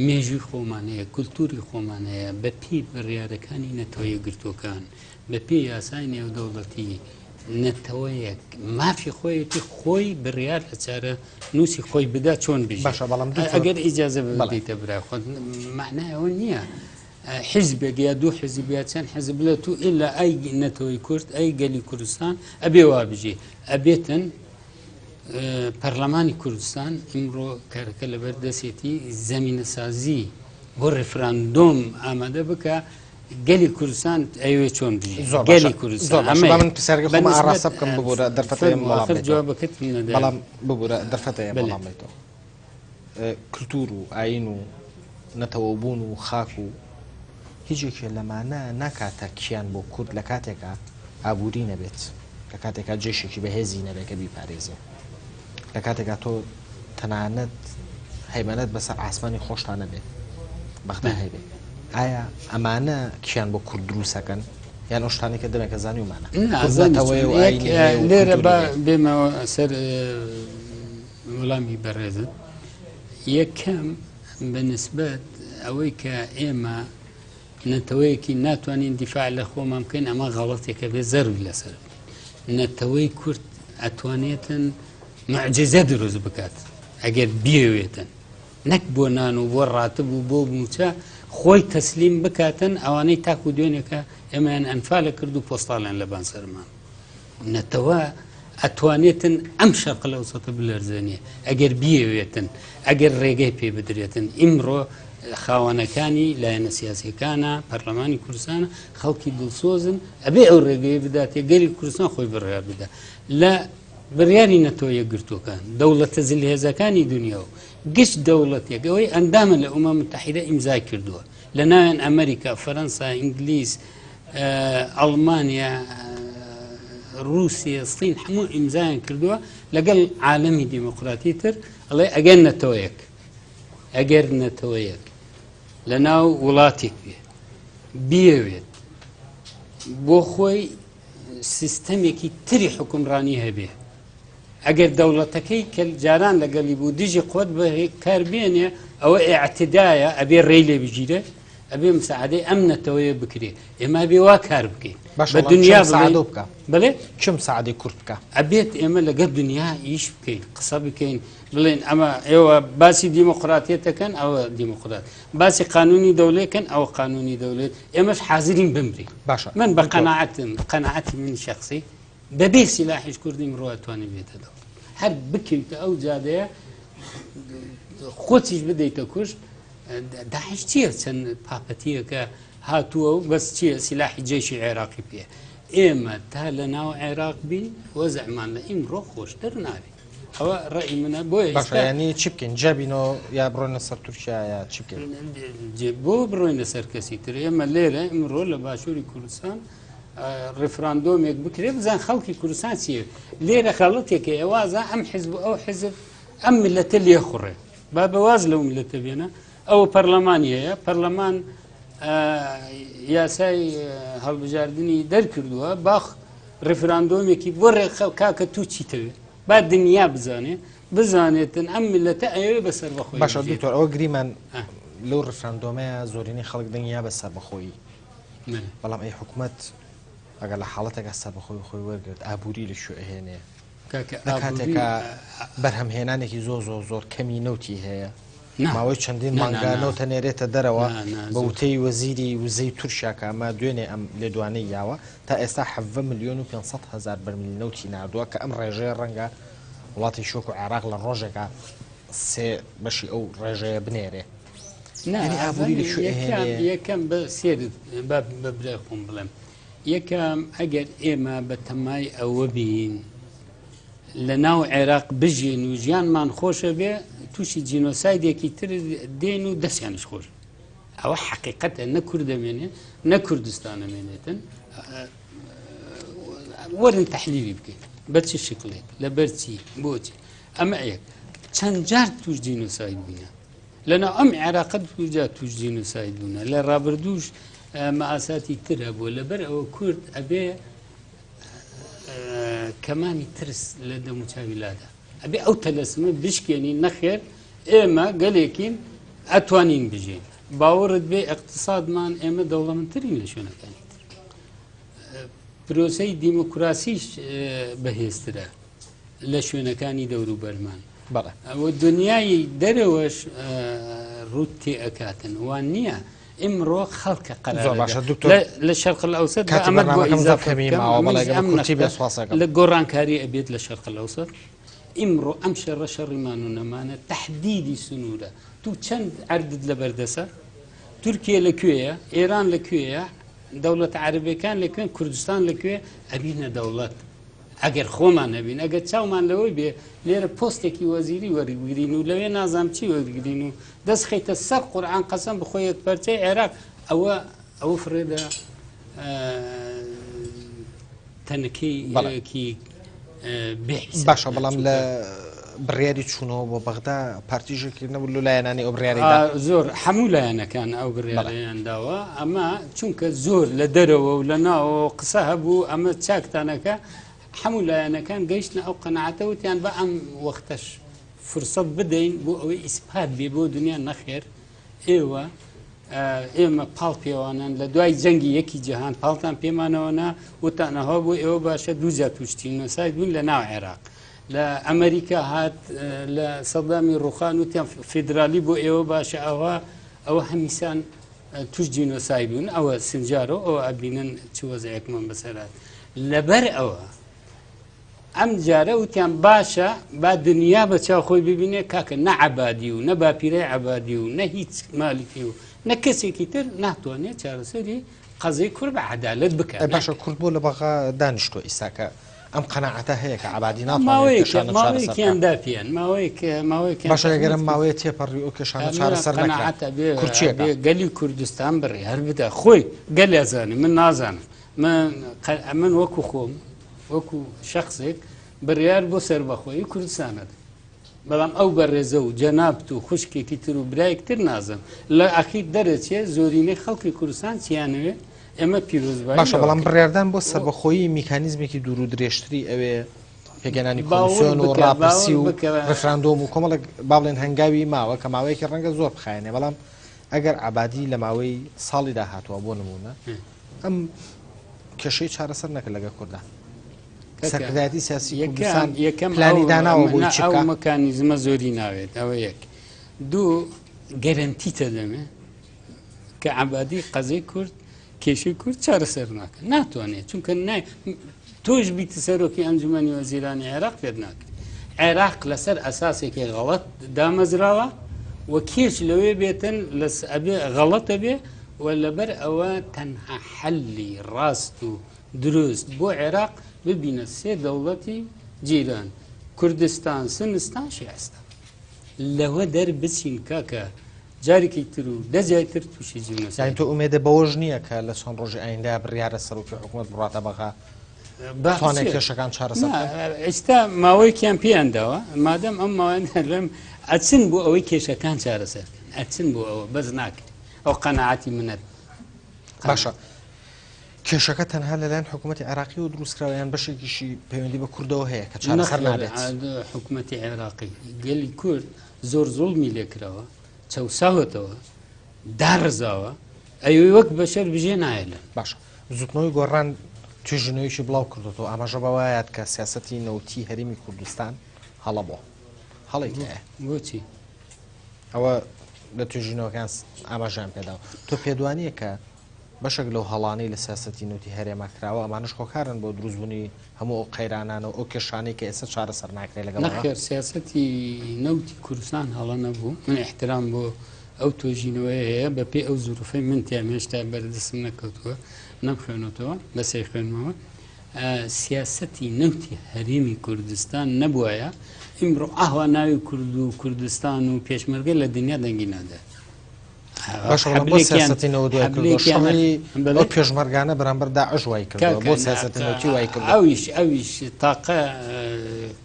مێژوی خۆمان هەیە کولتوری خۆمان هەیە بە پێی بڕیارەکانی نەتەوەیە گرتوەکان بە پێی یاسای نێودەوڵەتی نەتەوەیەک مافی خۆیەتی خۆی بڕیار لە چارە نووسی خۆی بدا چۆن بژ ئەگەر ئیجازە بدەیتە برا خۆت معنایەوە نییە حیزبێک یا دوو حیزبیات چەند حیزب بڵێت و ئیلا ئای نەتەوەی کورد ئەی گەلی کوردستان ئەبێ وا بژێ ئەبێتن پەرلەمانی کوردستان ئیمڕۆ کارەکە لەبەر دەسێتی زەمینە سازی بۆ ڕێفراندۆم ئامادە بکە گەلی کوردستان ئەوێ چۆن بژێ گەلی کوردستان من پرسیارگە خۆمە ئاڕاستە بکەم ببوورە دەرفەتەیە جوابەکەت بەڵام ببوورە دەرفەتەیە بەڵام بێتەوە کولتور و ئاین و نەتەوەبوون و خاک و هیچێکێ لەمانە ناکاتە کیان بۆ کورد لە کاتێکە ئابووری نەبێت لە کاتێکا جێشێکی بەهێزی نەبێت کە بیپارێزێ لە کاتێکا تۆ تەنانەت هەیمەنەت بەسەر ئاسمانی خۆشتانە بێت بەخدا هەیبێت ئایا ئەمانە کیان بۆ کورد دروستەکەن یان ئەو شتانێکە دەمێکە زانیومانە لێرە بێمەوە سەر وەڵامی بەڕێزت یەکەم بەنسبەت ئەوەی کە ئێمە نەتەوەیەکی ناتوانین دیفاع لە خۆمان بکەین ئەمە غەڵەتێکە بێ زەروی لەسەر نەتەوەی کورد ئەتوانێتن معجزە دروست بکات ئەگەر بیاوێتن نەک بۆ نان و بۆ ڕاتب و بۆ موچە خۆی تەسلیم بکاتن ئەوانەی تاکو دوێنێکە ئێمەیان ئەنفالە کرد و پۆستاڵیان لە بانسەرمان نەتەوە ئەتوانێتن ئەم شەرق لە وسەتە بلەرزێنێ ئەگەر بیاوێتن ئەگەر ڕێگەی پێ بدرێتن ئیمڕۆ خاوەنەکانی لایەنە سیاسیەکانە پەرلەمانی کوردستانە خەڵکی دڵسۆزن ئەبێ ئەو ڕێگەیە بداتێ گەلی کوردستان خۆی بڕیار بدا لە بڕیاری نەتەوەیە گرتوەکان دەوڵەتە زلهێزەکانی دنیاوە گشت دەوڵەتێک ئەوەی ئەندامە لە ئومەم متحیدە ئیمزا کردووە لە ناوێن ئەمریکا فەرەنسا ئینگلیز ئەڵمانیا رووسیا سین هەموو ئیمزایان کردووە لەگەڵ عالەمی دیموقراتی تر ئەڵێ ئەگەر نەتەوەیەک ئەگەر نەتەوەیەک لە ناو وڵاتێک بێ بیاوێت بۆ خۆی سیستەمێکی تری حکومڕانی هەبێ ئەگەر دەوڵەتەکەی کە جاران لەگەڵی بوو دژی قوت بە کار بێنێ ئەوە ئاعتدایە ئەبێ ڕێی لێ بگیرێ ئەبێ مساعدەی ئەم نەتەوەیە بکرێ ئێمە بێ وا کار بکەین بە دنیا بکە بڵێ چم سعادی کورد بکە ئەبێت ئێمە لەگەڵ دنیا ئیش بکەین قسە بکەین بڵێن ئەمە ئێوە باسی دیموقراتیەتەکەن ئەوە دیموقرات باسی قانونی دەولێکن ئەوە قانونی دەولێت ئێمەش حازرین بمری باشە من بە قەناعەتی من شخصی بەبێ سیلاحیش کوردی مرۆواتوانێت بێتەوە هەر بکەیتە ئەو جادەیە خۆتیش بدەیتە کوشت داعش چییە چەند پاپەتیەکە هاتووە و بەس چییە سیلاحی جێشی عێراقی پێ ئێمە تا لە ناو عێراق بین وەزعمان لە ئیمڕۆ خۆشتر نابێت ئەوە ڕێی منە بۆیە ینی چی بکەین جابینەوە یا بڕۆنە سەر تورکیا یا چی بکەین بۆ بڕۆینە سەر کەسی تر ئێمە لێرە ئمڕۆ لە باشووری کوردستان ڕفراندۆمێک بکرێ بزان خەڵکی کوردستان چیە لێرە خەڵەتێکە ئێوازە ئەم حیزب ئەو حیزب ئەم ملەتە لێ خوڕێ با بەواز لەو ملەتە بێنە ئەو پەرلەمانی هەیە پەرلەمان یاسای هەڵبژاردننی دەرکردووە باخ ڕفراندۆمێکی بۆ ڕێخە کاکە تو چیتەوێ با دنیا بزانێتن ئەم ملەتە ئەوێ بەسەر بەخۆی باشە دکتۆر ئەوە گریمان لەو ڕفراندۆمەیە زۆرینی خەڵک دنیا بەسەر بەخۆی بەڵام ئەی حکوومەت ئەگەر لە حاڵەتێکە سەر بەخۆی خۆی وەرگرت ئابووری لە شوێ هێنێ کاتێکە بەرهەمهێنانێکی زۆر کەمی نەوتی هەیە ماوەی چەندین مانگانەوە تەنێرێتە دەرەوە بە وتەی وەزیری وزەی تورکیاکە ئەمە دوێنێ ئەم لێدوانەی یاوە تا ئێستا 7,500,000 بەرمیل نەوتی نردووە کە ئەم ڕێژەیە ڕەنگە وڵاتی شۆک و عێراق لە ڕۆژێکە سێ بەشی ئەو ڕێژەیە بنێرێ یەکەم بە سێرت بەبرای خۆم بڵێم یەکەم ئەگەر ئێمە بە تەمای ئەوە بین لە ناو عێراق بژین و ژیانمان خۆشە بێ تووشی جینۆسایدێکی تر دێن و دەستیانش خۆش ئەوە حقیقەتە نە کوردەمێنێ نە کوردستانەمێنێتن وەرن تەحلیلی بکەین بە چ شکلێک لە بەرچی بۆچی ئەمە یەک چەند جار توش جینۆساید بووینە لەناو ئەم عێراقەت جار توش جینۆساید بوونە لە ڕابردووش مەعاساتی تر هەبووە لەبەر ئەوە کورد ئەبێ کەمانی ترس لە دەموچاویلادا ئەبێ ئەو تەلەسمە بشکێنی نەخێر ئێمە گەلێکین ئەتوانین بژین باوەڕت بێ اقتصادمان ئێمە دەوڵەمەندترین لە شوێنەکانی تر پرۆسەی دیموکراسیش بەهێزترە لە شوێنەکانی دەوروبەرمان ئەوە دنیای دەرەوەش ڕوت تێ ئەکاتن وان نییە ئمڕۆ خەڵکە قەرار لە شەرق الأوسط ئەمە لە گۆڕانکاری ئەبێت لە شەرق الأوسط ئمڕۆ ئەم شەڕە شەڕیمان و نەمانە تەحدیدی سنوورە تو چەند عەردت لە بەردەسە تورکیە لەکوێیە ئێران لەکوێیە دەوڵەتە عەرەبیەکان لەکوێن کوردستان لەکوێ ئەبینە دەوڵەت ئەگەر خۆمان نەبین ئەگەر چاومان لەوەی بێ لێرە پۆستێکی وەزیری وەرگرین و لەوێ نازام چی وەرگرین و دەست خەیتە سەر قورئان قەسەم بخۆیەت پەرچەی عێراق ئەوە فرێدە تەنەکەیەکی باشە بەڵام لە بڕیاری چوونەوە بۆ بەغدا پارتیژێکی نەبوو لە لایەنانی ئەو بڕیاریدا زۆر هەموو لایەنەکان ئەو بڕیاریان داوە ئەمە چونکە زۆر لە دەرەوە و لە ناوەوە قسە هەبوو ئەمە چاکتانەکە هەموو لایەنەکان گەیشتە ئەو قەنەعەتەوتیان بە ئەم وەختەش فرسەت بدەین بۆ ئەوەی ئیسپات بێ بۆ دنیا نەخێر ئێمە پاڵ پێوانن لە دوای جەنگی یەکی جیهان پاڵتان پێمانەوەنا وتانەهۆ بۆ ئێوە باشە دووجا توشتی نووسای بوون لە ناو عێراق لە ئەمریکا هات لە سەدامی ڕوخان وتیان فیدرالی بۆ ئێوە باشە ئەوە هەمیسان توش جینۆسای بوون ئەوە سنجارۆ ئەوە ئەبینن چ وەزعێکمان بەسەرات لەبەر ئەوە ئەم جارە وتیان باشە با دنیا بە چاوخۆی ببینێ کاکە نە عەبادی و نە باپیرەی عەبادی و نە هیچ مالکی و نە کەسێکی تر ناتوانێت چارەسەری قەزەی کورد بە عەدالەت بکات باشە کورد بۆ لە بەغا دانیشتۆ ئیساکە ئەم قەنەعەتە هەیە کە عەبادی ماوەیەکیانداپیان ماوەیەک باشە ئەگەرم ماوەیە تێپەڕی ئەو کێشانە چارەسەر نەکات کورچیەکە گەلی کوردستان بڕێ هەر بدە خۆی گەلی ئەزانێ من نازانم من وەکو خۆم وەکو شخصێک بڕیار بۆ سەربەخۆیی کوردستانت بەڵام ئەو بەڕێزە و جەنابت و خوشکێکی تر و برایەکتر نازم لە ئەخیر دەرەچێ زۆرینەی خەڵکی کوردستان چیانوێ ئێمە پیرۆزبایی باشە بەڵام بڕاردان بۆ سەربەخۆیی میکانیزمێکی دوور و درێژتری ئەوێ پێگەنانی باوەڕ کۆمیسیۆن و بکە، ڕاپرسی و باوەڕ بکە. ڕفراندۆم و کۆمەڵک با بڵێن هەنگاوی ماوە کە ماوەیەکی ڕەنگە زۆر بخایێنێ بەڵام ئەگەر عبادی لە ماوەی ساڵی داهاتوە بۆ نمونە ئەم کێشەی چارەسەر نەکرد لەگە کوردان سەرکردایەتی سیاسی کوردستان پلانی داناوە بۆی چ ئەو بکات؟ مەکانیزمە زۆری ناوێت ئەوە یەک دوو گەرنتیتە دەمێ کە عبادی قەزەی کورد کێشەی کورد چارەسەر ناکە ناتوانێت چونکە تۆش بیتە سەرۆکی ئەنجومەنی وەزیرانی عێراق پێت ناکرد عێراق لەسەر ئەساسێکی غەڵەت دامەزراوە و کێش لەوێ بێتن ئەبێ غەڵەتە بێ و لەبەر ئەوە تەنها حەلی ڕاست و دروست بۆ عێراق ببینە سێ دەوڵەتی جیران کوردستان سنستان شێستان لەوە دەربچین کاکە جارێکی تر و دەجای تر تووشی جیونەسە یانی تۆ ئومێدە بەوەژ نییە کە لە چەند ڕۆژی ئایندا بڕیارە سەرۆکی حکوومەت بڕاتە بەغا توانێت کێشەکان چارەسەر ئێستا ماوەیەکیان پێیانداوە مادەم ئەم ماوەیان لەم ئەچن بۆ ئەوەی کێشەکان چارەسەرکەن ئەچن بۆ ئەوە بەس ناکرد ئەو قەنەعاتی منەت باشە کێشەکە تەنها لەلایەن حکوومەتی عێراقی و دروستکراوەیان بەشێکیشی پەیوەندی بە کوردەوە هەیە کە چارەسەر نابێت حکوومەتی عێراقی گەلی کورد زۆر زوڵمی لێکراوە چەساوتەوە داڕزاوە ئەوی وەک بەشەر بژێ نایلن باشە زوتنەوەی گۆڕان توێژنەوەیشی بڵاو کردەوە ئاماژە بەوایەت کە سیاسەتی نەوتی هەرێمی کوردستان هەڵە بۆ هەڵی بۆچی ئەوە لە توێژینەوەکان ئاماژیان پێداوە تۆ پێدوانیە کە بەشێک لەو هەڵانەی لە سیاسەتی نوتی هەرێما کراوە ئەمانش خۆکارن بۆ دروستبوونی هەموو ئەو قەیرانانە و ئەو کێشانەی کە ئێستا چارەسەر ناکرێت لەگەڵ نەخێر سیاسەتی نەوتی کوردستان هەڵە نەبوو من احترام بۆ ئەو تۆژینەوەی هەیە بە پێی ئەو زوروفەی من تیام هێشتا بەردەستم نەکەوتووە نەبخوێنەوەتەوە بەسەی خوێنمەوە سیاسەتی نەوتی هەرێمی کوردستان نەبووایە ئیمڕۆ ئاوا ناوی کورد و کوردستان و پێشمەرگە لە دنیا دەنگی نادا بۆ پێشمەرگانە بەرامبەر داعش وای کردەوە بۆ سیاسەتی نەوتی وای کرد ئەویش تاقە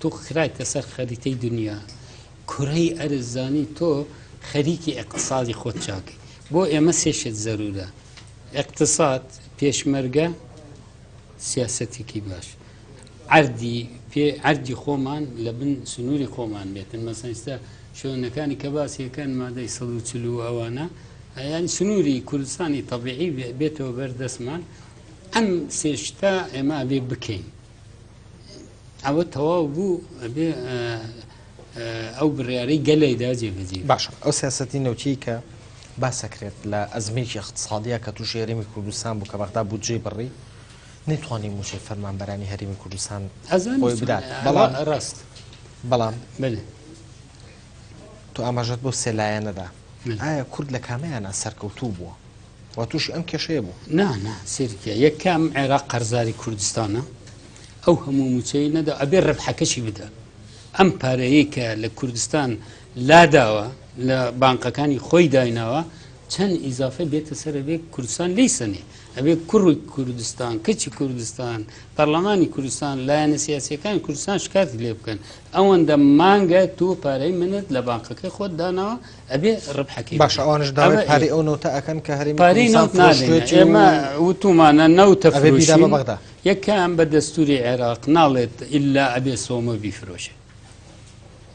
تۆ خرایتە سەر خەریتەی دنیا کوڕەی ئەرزانی تۆ خەریکی اقتصادی خۆت چاکەی بۆ ئێمە سێشت زەرورە اقتصاد پێشمەرگە سیاسەتێکی باش عەردی خۆمان لە بن سنووری خۆمان بێتن مەسەئستا شوێنەکانی کە باسیەکەن مادەی 140 ئەوانە ینی سنووری کوردستانی تەبیعی بێتەوە بەردەستمان ئەم سێشتا ئێمە بێ بکەین ئەوە تەواو بوو بێ ئەو بڕیارەی گەلەیدا جێبەجێ باشە ئەو سیاسەتی نەوتی کە باسەکرێت لە ئەزمێکی اقتصادیە کە تووشی هەرێمی کوردستان بوو کە بەغدا بودجێ بڕی نەیتوانین موچەی فەرمانبەرانی هەرێمی کوردستان خۆی بدات بەڵام ڕاست بەڵام بڵێ تۆ ئاماژەت بۆ سێلایەنەدا ئایا کورد لە کامەیانە سەرکەوتوو بووە و تووشی ئەم کێشەیە بوو نا سێرکە یەکەم عێراق قەرزاری کوردستانە ئەو هەموو موچەی نەدا ئەبێ ڕەبحەکەشی بدە ئەم پارەیە کە لە کوردستان لاداوە لە بانقەکانی خۆی دایناوە چەند ئیزافە بێتە سەرەبێ کوردستان لی سنێ ئەبێ کوڕی کوردستان کچی کوردستان پەرلەمانی کوردستان لایەنە سیاسیەکانی کوردستان شکاتی لێ بکەن ئەوەندە مانگە تۆ پارەی منت لە بانقەکەی خۆت داناوە ئەبێ ڕبحەکەی باش ئەوانش داوای پارەی ئەو نەوتە ئەکەن کە هەرێمی پارەی نەوت نادێن ئێمە وتومانە نەوتە فرۆشین یەکەم بە دەستوری عێراق ناڵێت ئیلا ئەبێ سۆمە بیفرۆشێ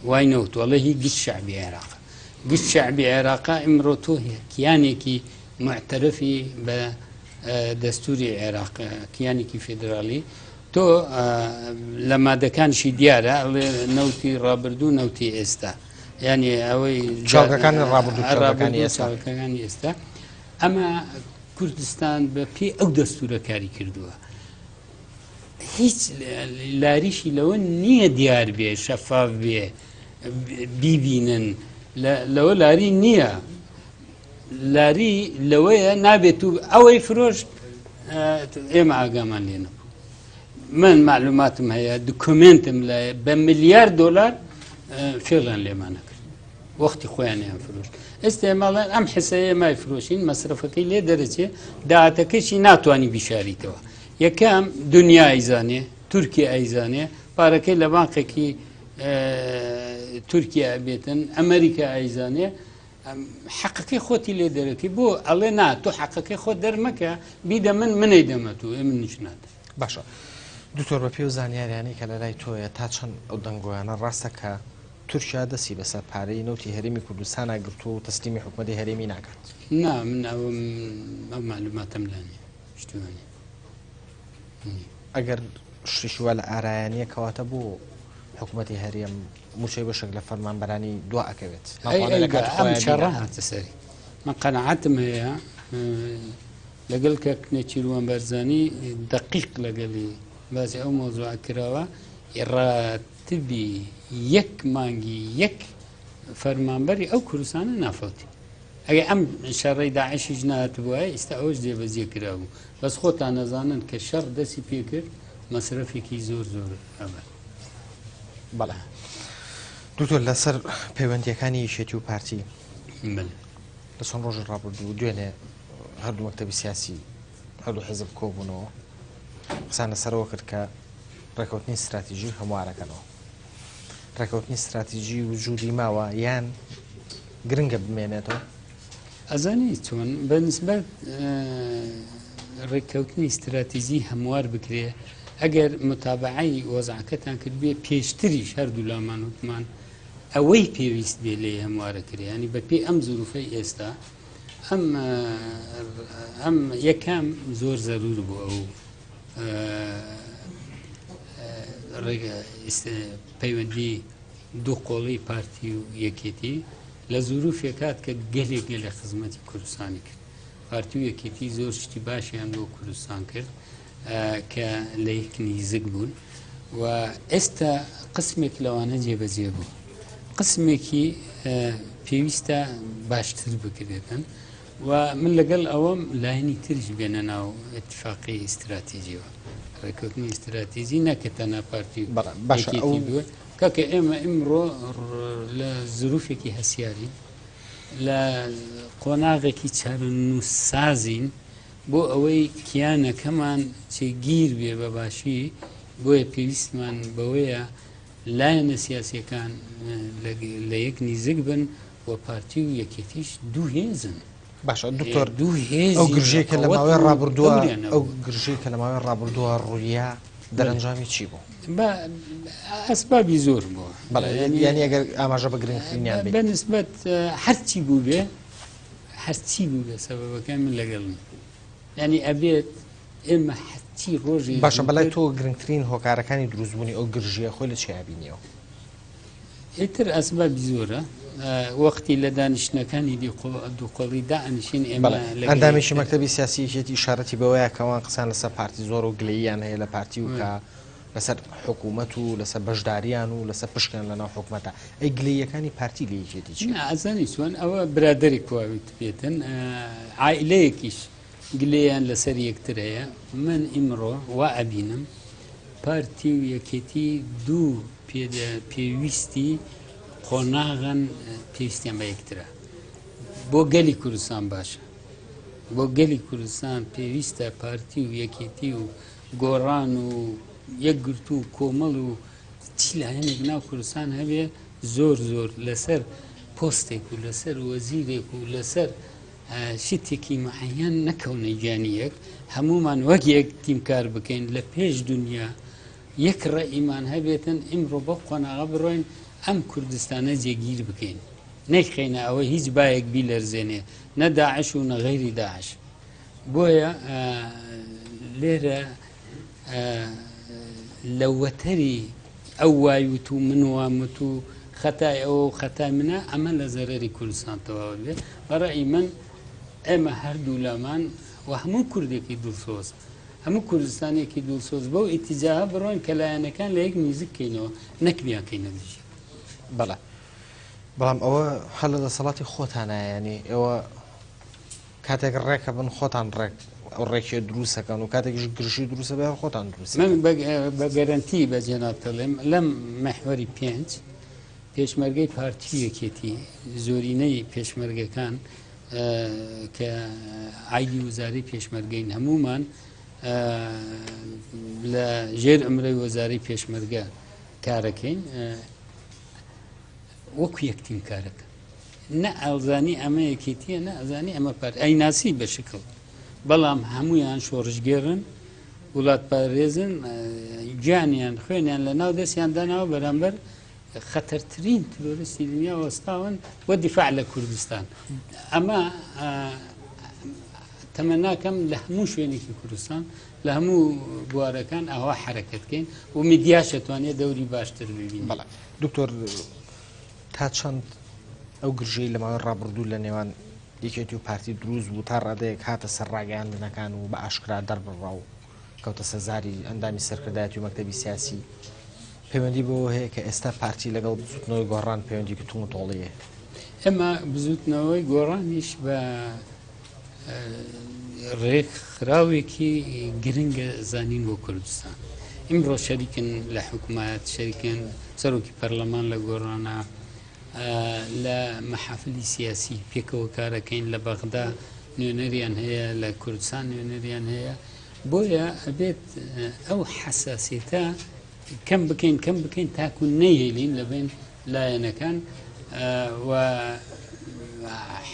وای نەوت وەڵێ هی گشت شعبی عێراق گشت شعبی عێراقا ئیمڕۆ تۆ هەیە کیانێکی معتەرەفی بە دەستوری عێراق کیانێکی فێدرالی تۆ لە مادەکانشی دیارە نەوتی ڕابردوو نەوتی ئێستا ینی ئەوەی چاڵەکانی ڕابردووەکانی ئێستا ئەمە کوردستان بە پێی ئەو دەستورە کاری کردووە هیچ لاریشی لەوە نییە دیار بێ شەفاف بێ بیبینن لەوە لاری نییە لاری لەوەیە نابێت و ئەوەی فرۆشت ئێمە ئاگامان لێ نەبوو من معلوماتم هەیە دوکومنتم لایە بە ملیار دۆلار فێڵیان لێمان نەکرد وەختی خۆیانیان فرۆشت ئێستا ئێمەڵێن ئەم حسەیە مای فرۆشین مەسرفەکەی لێ دەرەچێ داهاتەکەشی ناتوانانی بیشاریتەوە یەکەم دنیا ئەیزانێ تورکیا ئەیزانێ پارەکەی لە بانقێکی تورکیا بێتن ئەمریکا ئەیزانێ حەقەکەی خۆتی لێ دەرەکەی بۆ ئەڵێ نا تۆ حەقەکەی خۆت دەرمەکە بیدە من منەی دەمەت و من نیش نادە باشە دوتۆر بە پێو زانیاریانی کە لە لای تۆیە تا چەند ئەو دەنگۆیانە ڕاستە کە تورکیا دەسی بەسەر پارەی نەوتی هەرێمی کوردستان ناگرتو و تەسلیمی حکوومەتی هەرێمی ناکات. نا من ئەو معلوماتم لانێ شتوانێ ئەگەر شتیشوە لە ئارایانیە کەواتە بۆ حکوومەتی هەرێم موچەی بەشێک لە فەرمانبەرانی دوا ئەکەوێت ئەم شەڕە هاتە سەری من قەنەعەتم هەیە لەگەڵ کە نێچیروان بەرزانی دقیق لەگەڵی باسی ئەو مۆزوع کراوە ڕاتبی یەک مانگی یەک فەرمانبەری ئەو کوردستانە نافەوتی ئەگە ئەم شەڕەی داعشیش نهات بووە ئێستا ئەوش جێبەجێ کرابوو بەس خۆتان نەزانن کە شەڕ دەستی پێکرد مەسرەفێکی زۆر زۆر ئەبە. بەڵێ دوتۆر لەسەر پەیوەندیەکانی یەکێتی و پارتی لە چەند ڕۆژ ڕابردوو دوێنێ هەردوو مەکتەبی سیاسی هەردوو حیزب کۆبوونەوە قسان لەسەرەوە کرد کە ڕێکەوتنی استراتیژی هەموارەکەنەوە. ڕێکەوتنی استراتیژی وجودی ماوە یان گرنگە بمێنێتەوە؟ ئەزانی چۆن بەنسبەت ڕێککەوتنی استراتیژی هەموار بکرێ ئەگەر متابعی وەزعەکەتان کرد بێ پێشتریش هەردوو لامان وتمان ئەوەی پێویست بێ لێ هەموارە کرێ ینی بە پێی ئەم زروفەی ئێستا ئەم یەکام زۆر زەرور بوو ئەو پەیوەندی دوو قۆڵی پارتی و یەکێتی لە زروفێکات کە گەلێک لە خزمەتی کوردستانی کرد. پارتی و یەکێتی زۆر شتی باشیان بۆ کوردستان کرد کە لە یەک نزیک بوون و ئێستا قسمێک لەوانە جێبەجێ بوو. قسمێکی پێویستە باشتر بکرێتن و من لەگەڵ ئەوەم لاینی ترش بێنە ناو اتفاقی استراتیژیەوە. ڕێککەوتنی استراتیژی نەکەتەنە پارتی باشێتی بووە کاکە ئێمە ئیمڕۆ لە زروفێکی هەسیاری لە قۆناغێکی چارەنووسازین بۆ ئەوەی کیانەکەمان چێگیر بێ بە باشی بۆیە پێویستمان بەوەیە لایەنە سیاسیەکان لە یەک نزیک بن و پارتی و یەکێتیش دوو هێزن. باشە دوکتۆر دوو هێز ئەو گرژەیەکە لە ماوەی ڕابردووە ئەو گرژەیەکە لە ماوەی ڕابردووە ڕوویە دەرەنجامی چی بوو؟ ئەسبابی زۆر بووە. یعنی ئەگەر ئاماژە بە گرنگترینیان بێت بەنسبەت هەرچی بوو بێ هەرچی بوو بێ سەبەبەکان من لەگەڵم ینی ئەبێت ئێمە هەرچی ڕۆژی باشە بەلای تۆ گرنگترین هۆکارەکانی دروستبوونی ئەو گرژیە خۆی لە چیا بینیەوە؟ ئیتر ئەسبابی زۆرە وەختی لە دانیشتەکانی دووقۆڵی دائنیشین ئێمە ئەندامێکی مەکتەبی سیاسیەتی شارەتی بەوەیە کەوان قسان لەسەر پارتی زۆر و گلەییان هەیە لە پارتی و کە لەسەر حکوومەت و لەسەر بەشداریان و لەسەر پشکیان لەناو حکوومەتە ئەی گلەیەکانی پارتی لە یەکێتی چی؟ ئەزانی چۆن ئەوە برادری کواویت بێتن عائلەیەکیش گلەیان لەسەر یەکتر هەیە. من ئیمڕۆ وا ئەبینم پارتی و یەکێتی دوو پێویستی قۆناغن پێویستیان بە یەکترە بۆ گەلی کوردستان باشە. بۆ گەلی کوردستان پێویستە پارتی و یەکێتی و گۆڕان و یەکگرتو و کۆمەڵ و چی لایەنێک ناو کوردستان هەبێ زۆر زۆر لەسەر پۆستێک و لەسەر وەزیرێک و لەسەر شتێکی معەیەن نەکەونە گیانیەک هەمومان وەک یەک تیمکار بکەین لە پێش دنیا یەک ڕێئیمان هەبێتن ئیمڕۆ بە قۆناغا بڕۆین ئەم کوردستانە جێگیر بکەین نەیخینە ئەوە هیچ بایەک بیلەرزێنێ نە داعش و نە غەیری داعش. بۆیە لێرە لە وەتەری ئەو وایوت و من وامت و خەتای ئەوە و خەتای منە ئەمە لە زەرەری کوردستان تەواو بێت. بەڕێی من ئێمە هەردوو لامان و هەموو کوردێکی دوورسۆز هەموو کوردستانێکی دوورسۆز بەو ئیتیجاها بڕۆین کە لایەنەکان لە یەک نزیک بکەینەوە نەکبیانکەینە دژی. بەڵێ بەڵام ئەوە هەر لە دەسەڵاتی خۆتانە ینی ئێوە کاتێک ڕێکە بن خۆتان ڕێک ئەو ڕێکی دروستەکەن و کاتێکیش گرژی دروستە بێ خۆتان دروست. من بە گەرەنتی بە جێناتەڵێم لەم مەحوەری 5 پێشمەرگەی پارتی یەکێتی زۆرینەی پێشمەرگەکان کە عایدی وزاری پێشمەرگەین هەمومان لە ژێر ئەمرەی وەزاری پێشمەرگە کارەکەین وەکو یەکتیم کارەکە نە ئەڵزانی ئەمە یەکێتیە نە ئەزانی ئەمە ئەیناسی بە شکل بەڵام هەمویان شۆڕژگێڕن وڵات پارێزن گیانیان خوێنیان لە ناو دەستیان داناوە بەرامبەر خەتەرترین ترۆریستی دنیا وەستاون وە دیفاع لە کوردستان ئەمە تەمەناکەم لە هەموو شوێنێکی کوردستان لە هەموو بوارەکان ئاوا حرەکەتکەین و میدیاش دەتوانێت دەوری باشتر ببین. بەڵێ دکتۆر تا چەند ئەو گرژەی لە ماوەی ڕابردوو لە نێوان یەکێتی و پارتی دروست بوو تا ڕادەیەک هاتە سەر ڕاگەیاندنەکان و بە ئاشکرا دەربڕا و کەوتە سەرزاری ئەندامی سەرکردایەتی و مەکتەبی سیاسی پەیوەندی بەوە هەیە کە ئێستا پارتی لەگەڵ بزوتنەوەی گۆڕان پەیوەندی کتتون و تۆڵەیە. ئەمە بزوتنەوەی گۆڕانیش بە ڕێکخراوێکی گرنگە زانین بۆ کوردستان. ئیمڕۆ شەریکن لە حکوومەت، شەریکن سەرۆکی پەرلەمان لە گۆڕانە، لە مەحافلی سیاسی پێکەوە کارەکەین، لە بەغدا نوێنەریان هەیە، لە کوردستان نوێنەریان هەیە. بۆیە ئەبێت ئەو حەساسیەتە کەم بکەین تاکو نەیهێلین لە بین لایەنەکان و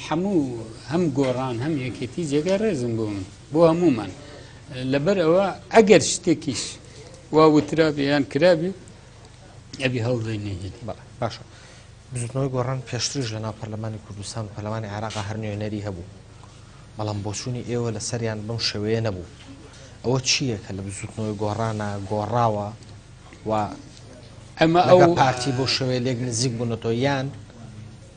هەموو هەم گۆڕان هەم یەکێتی جێگە ڕێزم بۆ هەمومان لەبەر ئەوە ئەگەر شتێکیش وا وترابێ یان کرابێ ئەبی هەوڵی نەهێنی. باشە بزوتنەوەی گۆڕان پێشترش لە ناو پەرلەمانی کوردستان و پەرلەمانی عێراقا هەر نوێنەری هەبوو، بەڵام بۆچوونی ئێوە لە سەریان بەم شێوەیە نەبوو. ئەوە چییە کە لە بزوتنەوەی گۆڕانە گۆڕاوە و ئەمە ئەو پارتی بۆ شێوەیە لێک نزیک بوونەتەوە یان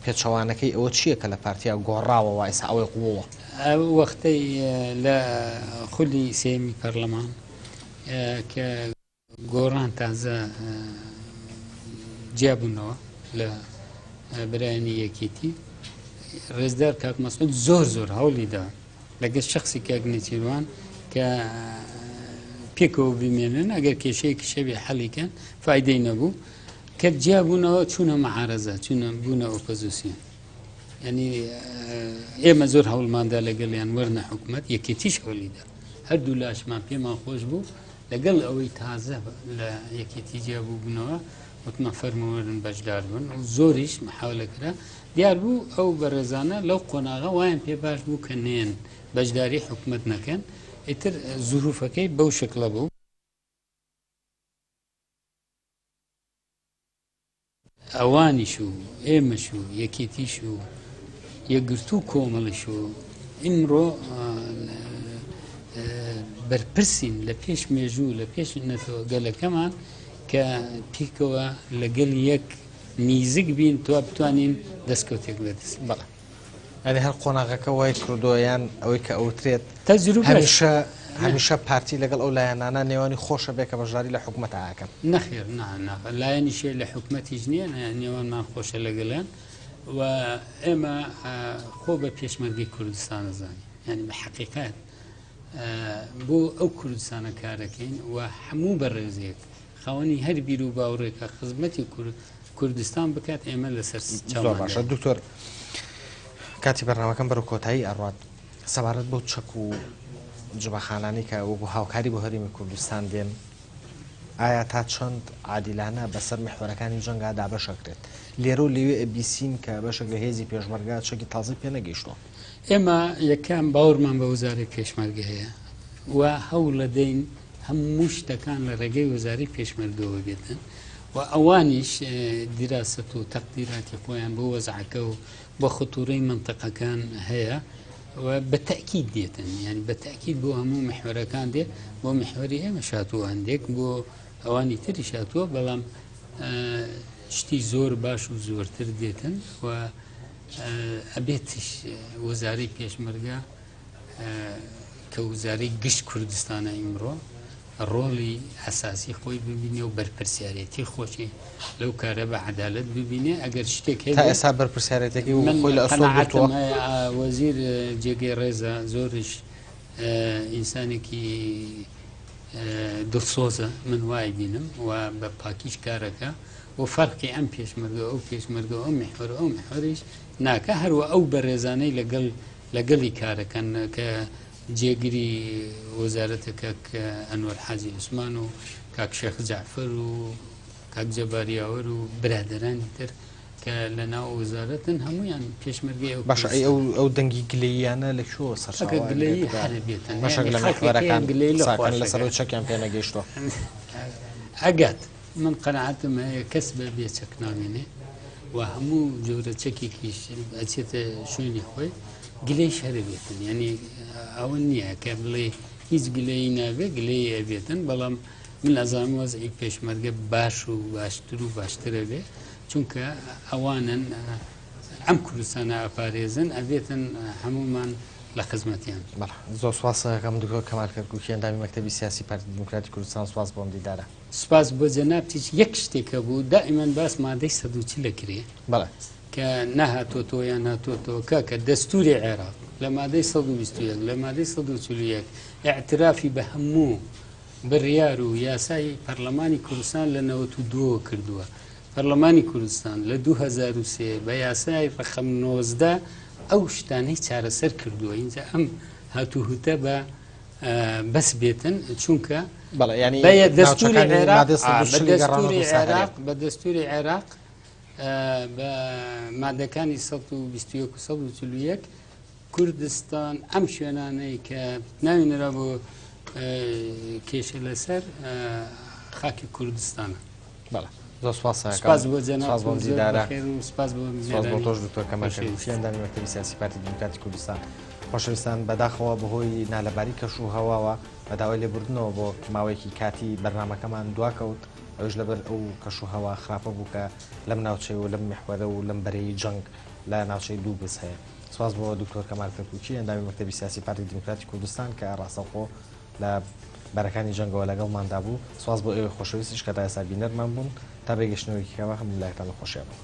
پێچەوانەکەی ئەوە چییە کە لە پارتیا گۆڕاوە و ئێستا ئەوەی قووەوە؟ وەختەی لە خولی سێمی پەرلەمان کە گۆڕان تازە جیابوونەوە لە برایانی یەکێتی، ڕێزدار کاک مەسعود زۆر هەوڵیدا لەگەڵ شەخصی کاک نێچیروان کە پێکەوە بمێنن ئەگەر کێشەیەکی شەوێ حەڵیکەن فایدەی نەبوو کە جیابوونەوە چوونە مەعارەزە، چوونە بوونە ئۆپۆزیسیۆن. یعنی ئێمە زۆر هەوڵماندا لەگەڵیان وەرنە حکوومەت، یەکێتیش هەوڵیدا، هەردوو لاشمان پێمان خۆش بوو لەگەڵ ئەوەی تازە لە یەکێتی جیابوو بوونەوە وتمە فەرمەوەرن بەشدار بن و زۆریش محاولە کرا. دیار بوو ئەو بەڕێزانە لەو قۆناغا وایان پێ باش بوو کە نێن بەشداری حکوومەت نەکەن، ئیتر زوروفەکەی بەو شکلە بوو. ئەوانیش و ئێمەش و یەکێتیش و یەکگرتوو کۆمەڵیش و ئیمڕۆ بەرپرسین لە پێش مێژوو لە پێش نەتەوە گەلەکەمان کە پێکەوە لەگەڵ یەک نیزک بین تو بتوانین دەستکەوتێک لەدەست. بەڵێ ئەنی هەر قۆناغەکە وای کردویان ئەوەی کە ئەوترێت هەمیشە پارتی لەگەڵ ئەو لایەنانە نێوانی خۆشە بێ کە بەشداری لە حکوومەت ئاکەن. نەخێر لایەنیشێ لە حکوومەتیش نییە، نێوانمان خۆشە لەگەڵیان و ئێمە خۆ بە پێشمەرگەی کوردستان نەزانین، ینی بە حەقیقەت بۆ ئەو کوردستانە کارەکەین و هەموو بەڕێزێک خاوەنی هەر بیر و باوڕێکە خزمەتی کوردستان بکات ئێمە لەسەر زۆر باشە. دکتۆر کاتی بەرنامەکەم بەرەو کۆتایی ئەڕات سەبارەت بۆ چەک و جبەخانانی کە وەکو هاوکاری بۆ هەرێمی کوردستان دێن، ئایا تا چەند عادیلانە بەسەر محورەکانی جەنگا دابەشەکرێت؟ لێرە و لەوێ ئەبیسین کە بەشێک لە هێزی پێشمەرگا چەکی تازی پێ نەگەیشتووە. ئێمە یەکەم باوەڕمان بە وەزارەی پێشمەرگە هەیە و هەوڵ دەین هەموو شتەکان لە ڕێگەی وەزارەی پێشمەرگەوە بێتن و ئەوانیش دیراسەت و تەقدیراتی خۆیان بۆ وەزعەکە و بە خەتوورەی منتەقەکان هەیە و بە تەئکید دێتن، ینی بە تەئکید بۆ هەموو محورەکان دێت، بۆ محوەری ئێمە شاتووە هەندێک، بۆ ئەوانی تری شاتووە، بەڵام شتی زۆر باش و زۆرتر دێتن و ئەبێتش وەزارەی پێشمەرگە کە وەزارەی گشت کوردستانە ئیمڕۆ ڕۆڵی ئەساسی خۆی ببینێ و بەرپرسیارەتی خۆشی لەو کارە بە عەدالەت ببینێ. ئەگەر شتێک هەیە تا ئێستا بەرپرسیارەتێکی خۆی لە ئەسڵ قەناعەتم هەیە وەزیر جێگەی ڕێزە زۆرش ئینسانێکی دڵسۆزە، من وای بینم و بە پاکیش کارەکە و فەرقی ئەم پێشمەرگە ئەو پێشمەرگە ئەو محورە ئەو محوریش ناکە، هەروە ئەو بەڕێزانەی لەگەڵی کارەکەن کە جێگیری وەزارەتەکە کە ئەنوەر حاجی عوسمان و کاک شێخ جەعفەر و کاک جەباریاوەر و برادەرانی تر کە لە ناو وەزارەتن هەمویان پێشمەرگەی باش ئەو دەنگی گلەییانە لە شۆ ئەگە گلەیی هەرە بێتن بەشێک لە محوەرەکان ساکان لەسەر چەکیان پێ نەگەیشتوە ئەگات من قەنەعەتم هەیە کەس بە بێ چەک نامێنێ و هەموو جۆرە چەکێکیش ئەچێتە شوێنی خۆی گلەی شەرە بێتن یعنی ئەوە نییە کە بڵێ هیچ گلەیی نابێت گلەی ئەبێتن بەڵام من ئەزانم وەزعی پێشمەرگە باش و باشتر و باشترە بێ چونکە ئەوانن ئەم کوردستانە ئەپارێزن ئەبێتن هەمومان لە خزمەتیان زۆر سواسەکەم دوکۆ کەمال کەرکووکی ئەندامی مەکتەبی سیاسی پارتی دموکراتی کوردستان سواس بۆم دیدارە سپاس بۆ جەنابتیش یەک شتێکە بوو دائیمەن باس مادەی 140 لەکرێ بەڵێ کە نەهاتۆتۆ یان هاتۆتۆ کە دەستوری عێراق لە مادەی 121 لە مادەی 141 اعترافی بە هەموو بڕیار و یاسای پەرلەمانی کوردستان لە 92 کردووە پەرلەمانی کوردستان لە 2003 بە یاسای ڕقم 19 ئەو شتانەی چارەسەر کردووە اینجا ئەم هاتووهوتە بە بەس بێتن چونکە بە دەستوری عێراق بە مادەکانی 121 و 141 کوردستان ئەم شوێنانەی کە ناوێنرا بۆ کێشە لەسەر خاکی کوردستانە زۆر سپاس بۆ جەناب دیدارە سپاس بۆ تۆش دکتۆر کەمال کەرکووکی ئەندامی مەکتەبی سیاسی پارتی دموکراتی کوردستان خۆشەویستان بەداخەوە بەهۆی نالەباری کەش و هەواوە بەداوای لێبوردنەوە بۆ ماوەیەکی کاتی بەرنامەکەمان دواکەوت ئەوش لەبەر ئەو کەش و هەوا خراپە بوو کە لەم ناوچەی و لەم میحوەرە و لەم بەرەی جەنگ لە ناوچەی دوو بس هەیە سپاس بۆ دکتۆر کەمال کەرکووکی ئەندامی مەکتەبی سیاسی پارتی دموکراتی کوردستان کە ڕاستەوخۆ لە بەرەکانی جەنگەوە لەگەڵماندا بوو سپاس بۆ ئێوە خۆشەویستیش کە تا ئێستا بینەرمان بوون تا بێگەشتنەوەیکیەوە هەموو لایەکتان خۆشیە بوو.